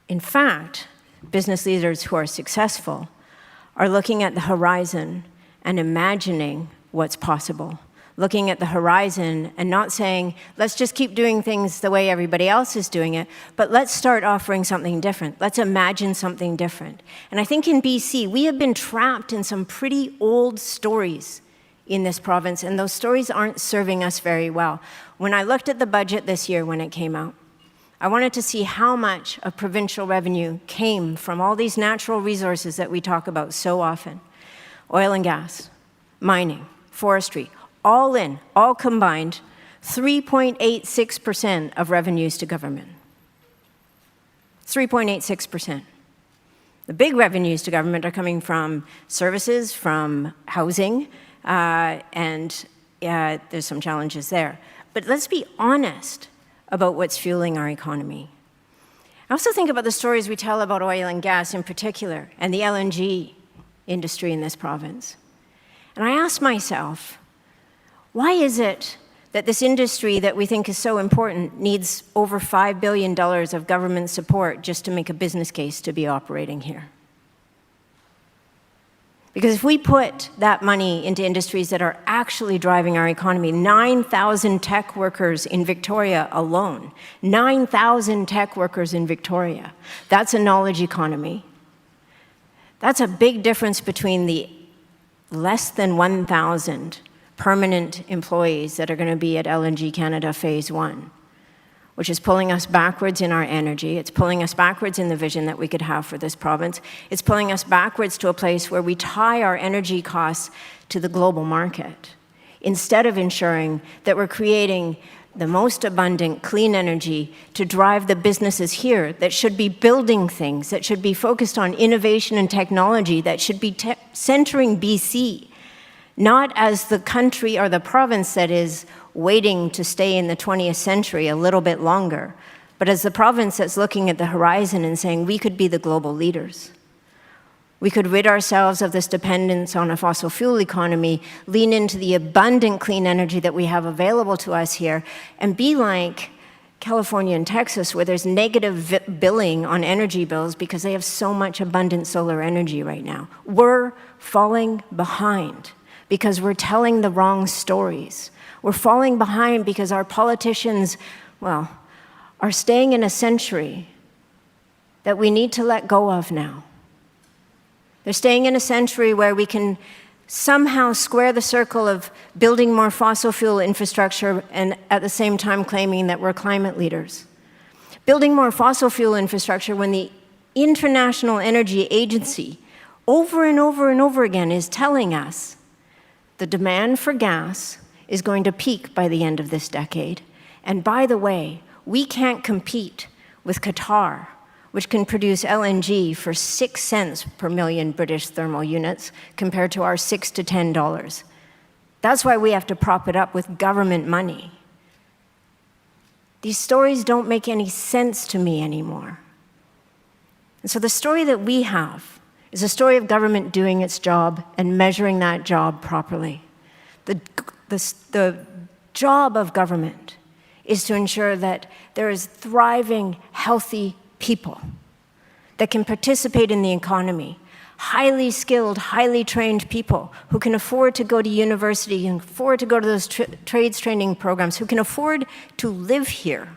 Speaker 7: In fact, business leaders who are successful are looking at the horizon and imagining what's possible. Looking at the horizon and not saying, let's just keep doing things the way everybody else is doing it, but let's start offering something different. Let's imagine something different. And I think in BC, we have been trapped in some pretty old stories in this province, and those stories aren't serving us very well. When I looked at the budget this year when it came out, I wanted to see how much of provincial revenue came from all these natural resources that we talk about so often. Oil and gas, mining, forestry, all in, all combined, 3.86% of revenues to government. 3.86%. The big revenues to government are coming from services, from housing, and there's some challenges there. But let's be honest about what's fueling our economy. I also think about the stories we tell about oil and gas in particular, and the LNG industry in this province. And I ask myself, why is it that this industry that we think is so important needs over $5 billion of government support just to make a business case to be operating here? Because if we put that money into industries that are actually driving our economy, 9,000 tech workers in Victoria alone, 9,000 tech workers in Victoria, that's a knowledge economy. That's a big difference between the less than 1,000 permanent employees that are going to be at LNG Canada Phase 1, which is pulling us backwards in our energy. It's pulling us backwards in the vision that we could have for this province. It's pulling us backwards to a place where we tie our energy costs to the global market, instead of ensuring that we're creating the most abundant clean energy to drive the businesses here that should be building things, that should be focused on innovation and technology, that should be centering BC, not as the country or the province that is waiting to stay in the 20th century a little bit longer, but as the province that's looking at the horizon and saying we could be the global leaders. We could rid ourselves of this dependence on a fossil fuel economy, lean into the abundant clean energy that we have available to us here, and be like California and Texas, where there's negative billing on energy bills because they have so much abundant solar energy right now. We're falling behind because we're telling the wrong stories. We're falling behind because our politicians, well, are staying in a century that we need to let go of now. They're staying in a century where we can somehow square the circle of building more fossil fuel infrastructure and at the same time claiming that we're climate leaders. Building more fossil fuel infrastructure when the International Energy Agency over and over and over again is telling us the demand for gas is going to peak by the end of this decade. And by the way, we can't compete with Qatar, which can produce LNG for 6 cents per million British thermal units compared to our $6 to $10. That's why we have to prop it up with government money. These stories don't make any sense to me anymore. And so the story that we have is a story of government doing its job and measuring that job properly. The job of government is to ensure that there is thriving, healthy people that can participate in the economy, highly skilled, highly trained people who can afford to go to university and afford to go to those trades training programs, who can afford to live here.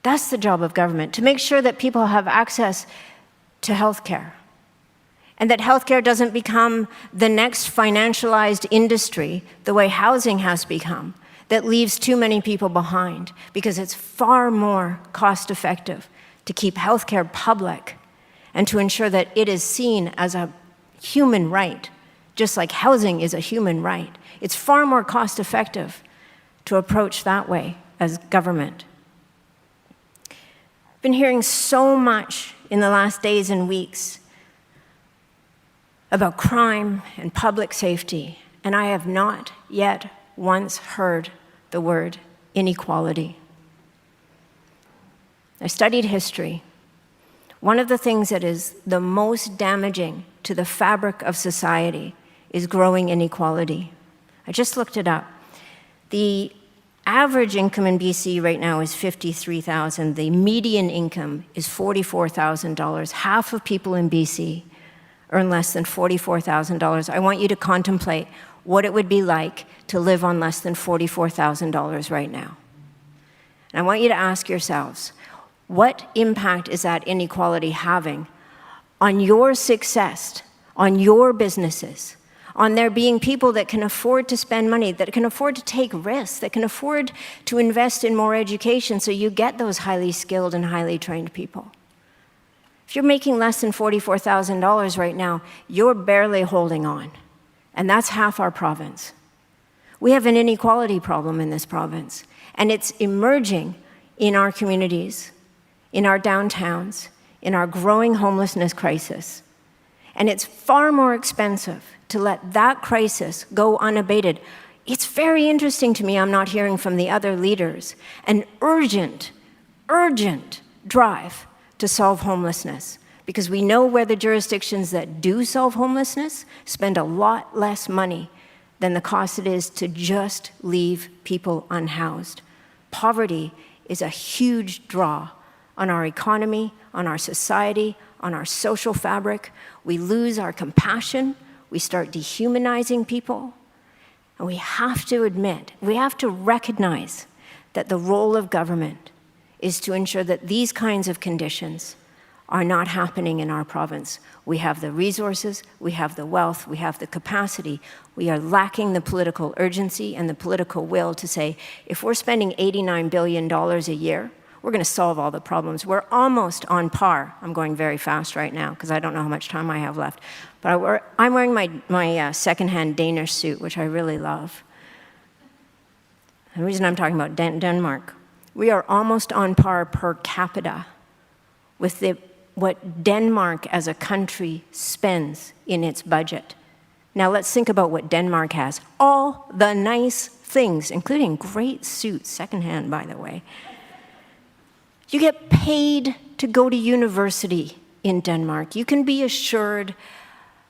Speaker 7: That's the job of government, to make sure that people have access to healthcare, and that healthcare doesn't become the next financialized industry the way housing has become, that leaves too many people behind, because it's far more cost-effective to keep healthcare public and to ensure that it is seen as a human right, just like housing is a human right. It's far more cost-effective to approach that way as government. I've been hearing so much in the last days and weeks about crime and public safety, and I have not yet once heard the word inequality. I studied history. One of the things that is the most damaging to the fabric of society is growing inequality. I just looked it up. The average income in BC right now is $53,000. The median income is $44,000. Half of people in BC earn less than $44,000. I want you to contemplate what it would be like to live on less than $44,000 right now. And I want you to ask yourselves, what impact is that inequality having on your success, on your businesses, on there being people that can afford to spend money, that can afford to take risks, that can afford to invest in more education so you get those highly skilled and highly trained people? If you're making less than $44,000 right now, you're barely holding on. And that's half our province. We have an inequality problem in this province, and it's emerging in our communities, in our downtowns, in our growing homelessness crisis. And it's far more expensive to let that crisis go unabated. It's very interesting to me, I'm not hearing from the other leaders, an urgent drive to solve homelessness, because we know where the jurisdictions that do solve homelessness spend a lot less money than the cost it is to just leave people unhoused. Poverty is a huge draw on our economy, on our society, on our social fabric. We lose our compassion, we start dehumanizing people, and we have to admit, we have to recognize that the role of government is to ensure that these kinds of conditions are not happening in our province. We have the resources, we have the wealth, we have the capacity. We are lacking the political urgency and the political will to say, if we're spending $89 billion a year, we're going to solve all the problems. We're almost on par. I'm going very fast right now because I don't know how much time I have left. But I'm wearing my secondhand Danish suit, which I really love. The reason I'm talking about Denmark, we are almost on par per capita with what Denmark as a country spends in its budget. Now let's think about what Denmark has. All the nice things, including great suits, secondhand by the way. You get paid to go to university in Denmark. You can be assured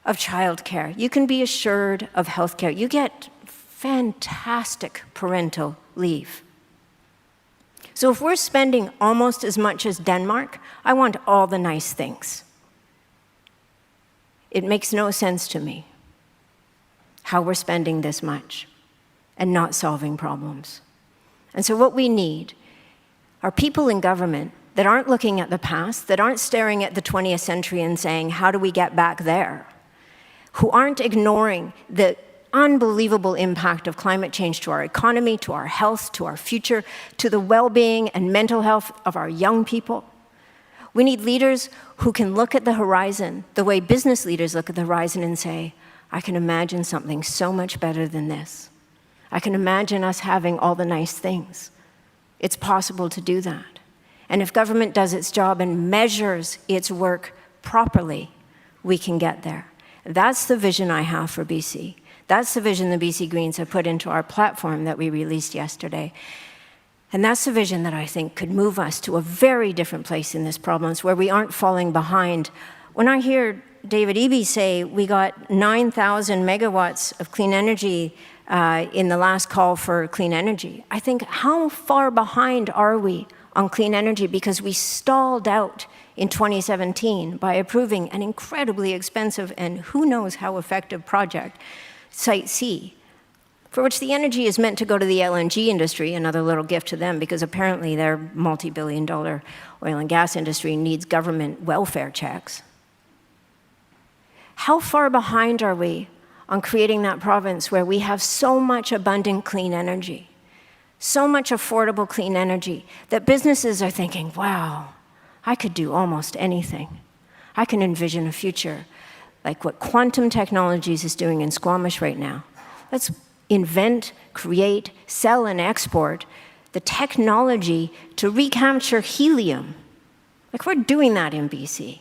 Speaker 7: of childcare. You can be assured of healthcare. You get fantastic parental leave. So if we're spending almost as much as Denmark, I want all the nice things. It makes no sense to me how we're spending this much and not solving problems. And so what we need are people in government that aren't looking at the past, that aren't staring at the 20th century and saying, how do we get back there? Who aren't ignoring the unbelievable impact of climate change to our economy, to our health, to our future, to the well-being and mental health of our young people. We need leaders who can look at the horizon the way business leaders look at the horizon and say, I can imagine something so much better than this. I can imagine us having all the nice things. It's possible to do that. And if government does its job and measures its work properly, we can get there. That's the vision I have for BC. That's the vision the BC Greens have put into our platform that we released yesterday. And that's the vision that I think could move us to a very different place in this problem, where we aren't falling behind. When I hear David Eby say we got 9,000 megawatts of clean energy in the last call for clean energy, I think, how far behind are we on clean energy? Because we stalled out in 2017 by approving an incredibly expensive and who knows how effective project, Site C, for which the energy is meant to go to the LNG industry, another little gift to them, because apparently their multi-billion-dollar oil and gas industry needs government welfare checks. How far behind are we on creating that province where we have so much abundant clean energy, so much affordable clean energy, that businesses are thinking, wow, I could do almost anything. I can envision a future like what quantum technologies is doing in Squamish right now. Let's invent, create, sell, and export the technology to recapture helium. Like, we're doing that in BC.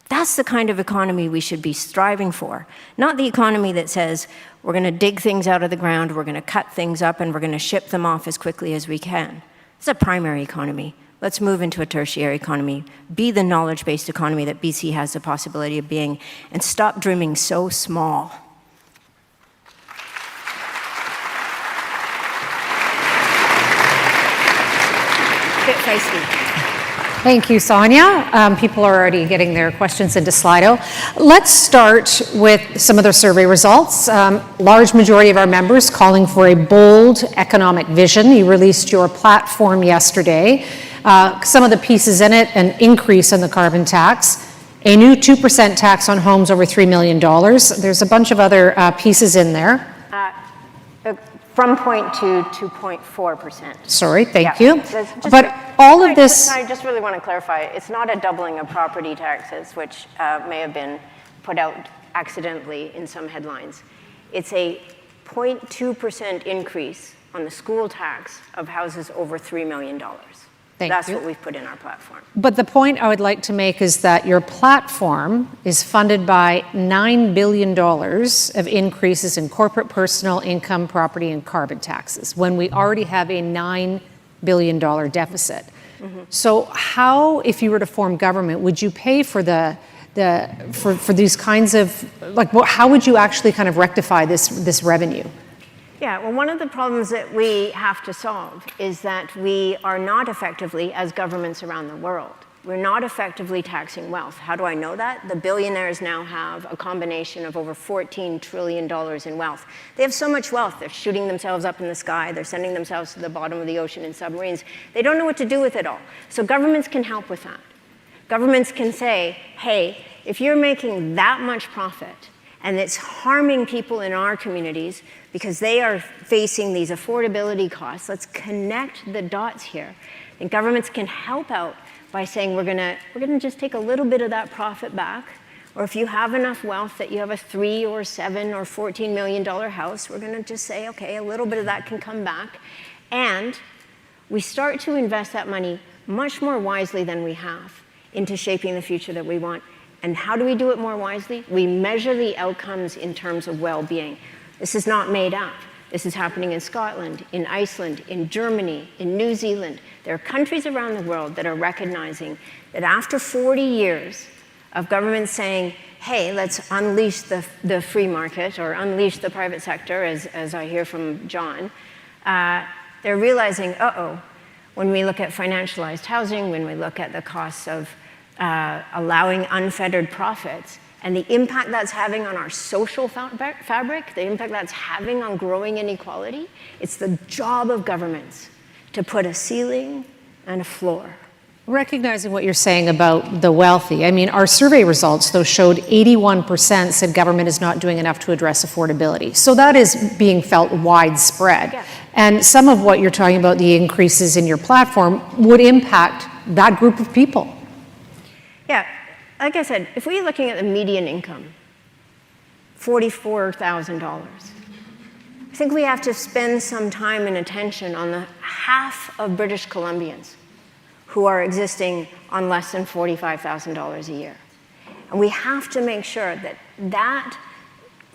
Speaker 7: That's the kind of economy we should be striving for, not the economy that says we're going to dig things out of the ground, we're going to cut things up, and we're going to ship them off as quickly as we can. It's a primary economy. Let's move into a tertiary economy, be the knowledge-based economy that BC has the possibility of being, and stop dreaming so small. Bit feisty.
Speaker 1: Thank you, Sonia. People are already getting their questions into Slido. Let's start with some of the survey results. Large majority of our members calling for a bold economic vision. You released your platform yesterday. Some of the pieces in it, an increase in the carbon tax, a new 2% tax on homes over $3 million. There's a bunch of other pieces in there.
Speaker 7: From 0.2 to 0.4%.
Speaker 1: Sorry, thank you.
Speaker 7: But
Speaker 1: all of this...
Speaker 7: I just really want to clarify, it's not a doubling of property taxes, which may have been put out accidentally in some headlines. It's a 0.2% increase on the school tax of houses over $3 million. That's what we've put in our platform.
Speaker 1: But the point I would like to make is that your platform is funded by $9 billion of increases in corporate, personal, income, property, and carbon taxes, when we already have a $9 billion deficit. So how, if you were to form government, would you pay for for these kinds of, like, how would you actually kind of rectify this revenue?
Speaker 7: Yeah, well, one of the problems that we have to solve is that we are not effectively, as governments around the world, we're not effectively taxing wealth. How do I know that? The billionaires now have a combination of over $14 trillion in wealth. They have so much wealth, they're shooting themselves up in the sky, they're sending themselves to the bottom of the ocean in submarines. They don't know what to do with it all. So governments can help with that. Governments can say, hey, if you're making that much profit, and it's harming people in our communities because they are facing these affordability costs. Let's connect the dots here. And governments can help out by saying we're gonna just take a little bit of that profit back, or if you have enough wealth that you have a $3 or $7 or $14 million house, we're gonna just say, okay, a little bit of that can come back. And we start to invest that money much more wisely than we have into shaping the future that we want. And how do we do it more wisely? We measure the outcomes in terms of well-being. This is not made up. This is happening in Scotland, in Iceland, in Germany, in New Zealand. There are countries around the world that are recognizing that after 40 years of governments saying, hey, let's unleash the free market or unleash the private sector, as I hear from John, they're realizing, when we look at financialized housing, when we look at the costs of allowing unfettered profits, and the impact that's having on our social fabric, the impact that's having on growing inequality, it's the job of governments to put a ceiling and a floor.
Speaker 1: Recognizing what you're saying about the wealthy, I mean, our survey results, though, showed 81% said government is not doing enough to address affordability. So that is being felt widespread.
Speaker 7: Yeah.
Speaker 1: And some of what you're talking about, the increases in your platform, would impact that group of people.
Speaker 7: Yeah, like I said, if we're looking at the median income, $44,000, I think we have to spend some time and attention on the half of British Columbians who are existing on less than $45,000 a year. And we have to make sure that that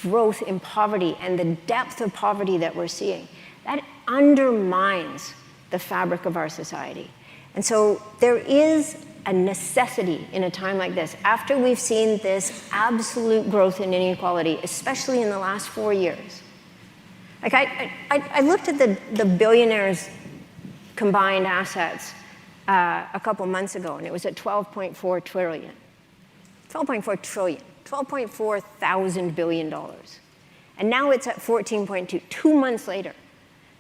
Speaker 7: growth in poverty and the depth of poverty that we're seeing, that undermines the fabric of our society. And so there is a necessity in a time like this, after we've seen this absolute growth in inequality, especially in the last 4 years. Like I looked at the billionaires' combined assets a couple months ago, and it was at $12.4 trillion. 12.4 trillion, 12.4 thousand billion dollars. And now it's at 14.2, 2 months later.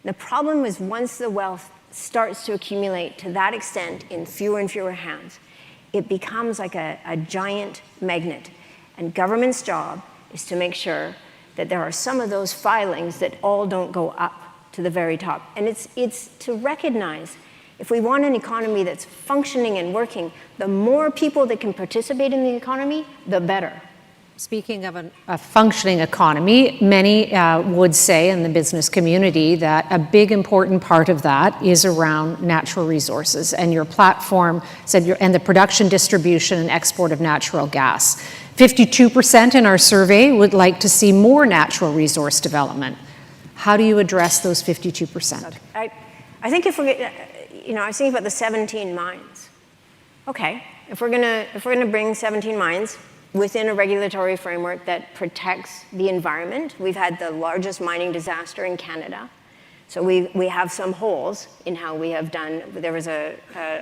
Speaker 7: The problem is once the wealth starts to accumulate to that extent in fewer and fewer hands, it becomes like a giant magnet. And government's job is to make sure that there are some of those filings that all don't go up to the very top. And it's to recognize, if we want an economy that's functioning and working, the more people that can participate in the economy, the better.
Speaker 1: Speaking of a functioning economy, many would say in the business community that a big important part of that is around natural resources. And your platform said, and the production, distribution, and export of natural gas. 52% in our survey would like to see more natural resource development. How do you address those 52%?
Speaker 7: I think if we're, I was thinking about the 17 mines. Okay, if we're gonna bring 17 mines within a regulatory framework that protects the environment. We've had the largest mining disaster in Canada. So we have some holes in how we have done. There was a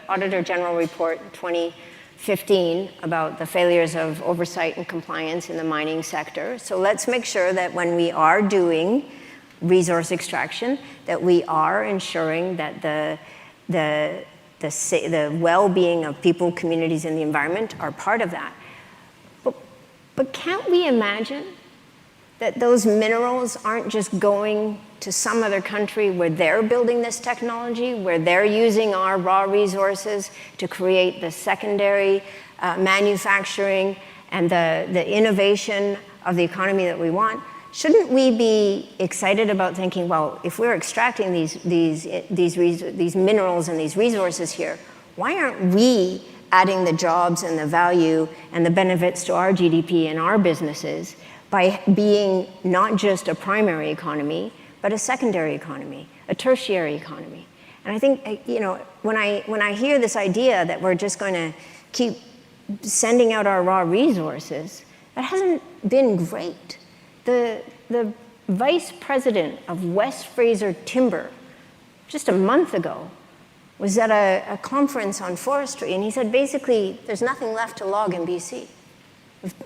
Speaker 7: Auditor General report in 2015 about the failures of oversight and compliance in the mining sector. So let's make sure that when we are doing resource extraction, that we are ensuring that the well-being of people, communities, and the environment are part of that. But can't we imagine that those minerals aren't just going to some other country where they're building this technology, where they're using our raw resources to create the secondary manufacturing and the innovation of the economy that we want? Shouldn't we be excited about thinking, well, if we're extracting these minerals and these resources here, why aren't we adding the jobs and the value and the benefits to our GDP and our businesses by being not just a primary economy, but a secondary economy, a tertiary economy? And I think, when I hear this idea that we're just going to keep sending out our raw resources, that hasn't been great. The vice president of West Fraser Timber, just a month ago, was at a conference on forestry, and he said basically there's nothing left to log in BC.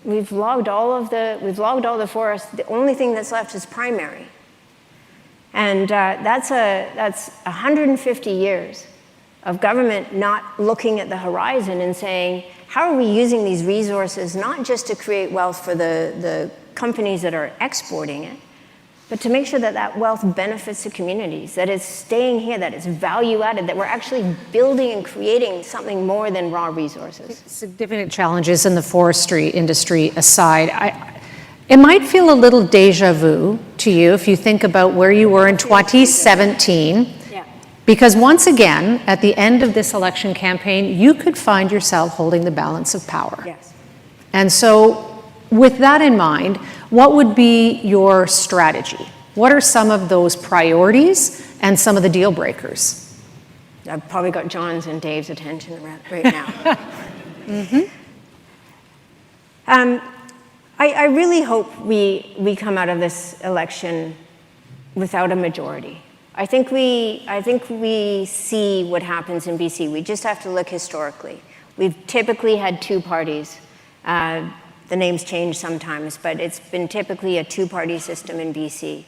Speaker 7: We've logged all the forest. The only thing that's left is primary, and that's 150 years of government not looking at the horizon and saying, how are we using these resources not just to create wealth for the companies that are exporting it, but to make sure that that wealth benefits the communities, that it's staying here, that it's value added, that we're actually building and creating something more than raw resources.
Speaker 1: Significant challenges in the forestry industry aside, it might feel a little deja vu to you if you think about where you were in 2017.
Speaker 7: Yeah.
Speaker 1: Because once again, at the end of this election campaign, you could find yourself holding the balance of power.
Speaker 7: Yes.
Speaker 1: And so with that in mind, what would be your strategy? What are some of those priorities and some of the deal breakers?
Speaker 7: I've probably got John's and Dave's attention right now. Mm-hmm. I really hope we come out of this election without a majority. I think we see what happens in BC. We just have to look historically. We've typically had two parties. The names change sometimes, but it's been typically a two-party system in BC.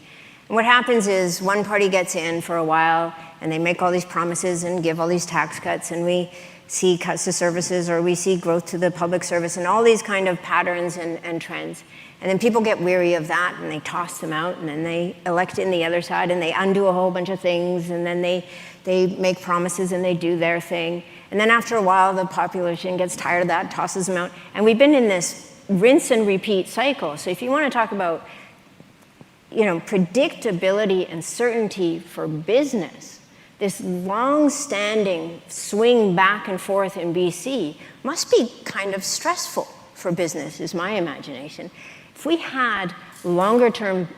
Speaker 7: And what happens is one party gets in for a while, and they make all these promises and give all these tax cuts, and we see cuts to services, or we see growth to the public service, and all these kind of patterns and trends. And then people get weary of that, and they toss them out, and then they elect in the other side, and they undo a whole bunch of things, and then they make promises, and they do their thing. And then after a while, the population gets tired of that, tosses them out. And we've been in this rinse and repeat cycle. So if you want to talk about, predictability and certainty for business, this long-standing swing back and forth in BC must be kind of stressful for business, is my imagination. If we had longer-term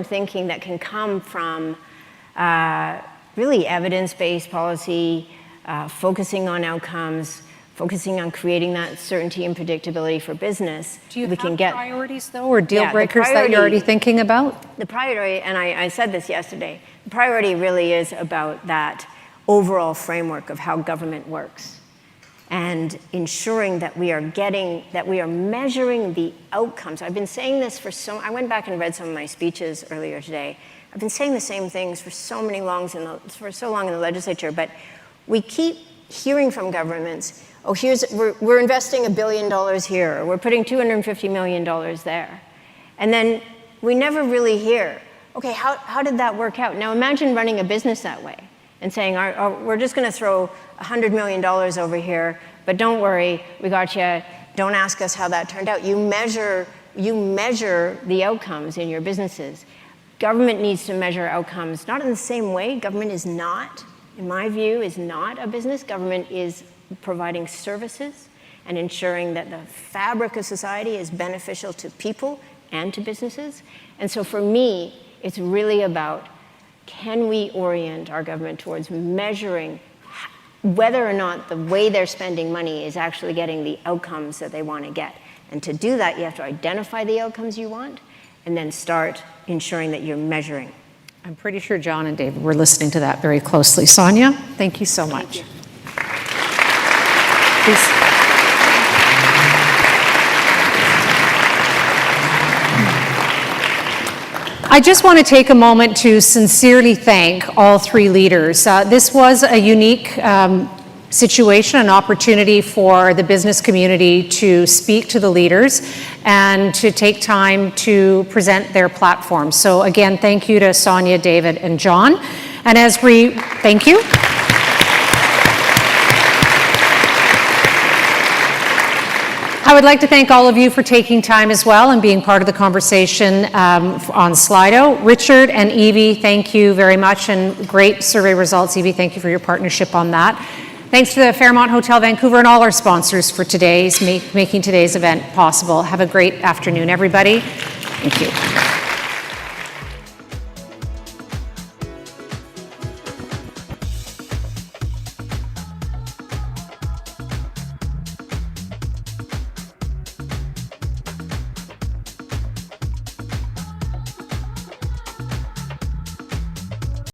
Speaker 7: thinking that can come from really evidence-based policy, focusing on outcomes, focusing on creating that certainty and predictability for business.
Speaker 1: Do you have priorities, though, or deal breakers that you're already thinking about?
Speaker 7: The priority, and I said this yesterday, the priority really is about that overall framework of how government works and ensuring that we are measuring the outcomes. I've been saying this I went back and read some of my speeches earlier today. I've been saying the same things for so long in the legislature, but we keep hearing from governments, we're investing $1 billion here, or we're putting $250 million there. And then we never really hear, okay, how did that work out? Now imagine running a business that way and saying, we're just going to throw $100 million over here, but don't worry, we got you. Don't ask us how that turned out. You measure you measure the outcomes in your businesses. Government needs to measure outcomes, not in the same way. Government is not, in my view, is not a business. Government is providing services and ensuring that the fabric of society is beneficial to people and to businesses. And so for me, it's really about, can we orient our government towards measuring whether or not the way they're spending money is actually getting the outcomes that they want to get. And to do that, you have to identify the outcomes you want and then start ensuring that you're measuring.
Speaker 1: I'm pretty sure John and David were listening to that very closely. Sonia, thank you so much. Please. I just want to take a moment to sincerely thank all three leaders. This was a unique situation, an opportunity for the business community to speak to the leaders and to take time to present their platform. So again, thank you to Sonia, David, and John. And as we, thank you. I would like to thank all of you for taking time as well and being part of the conversation on Slido. Richard and Evie, thank you very much, and great survey results. Evie, thank you for your partnership on that. Thanks to the Fairmont Hotel Vancouver and all our sponsors for making today's event possible. Have a great afternoon, everybody. Thank you.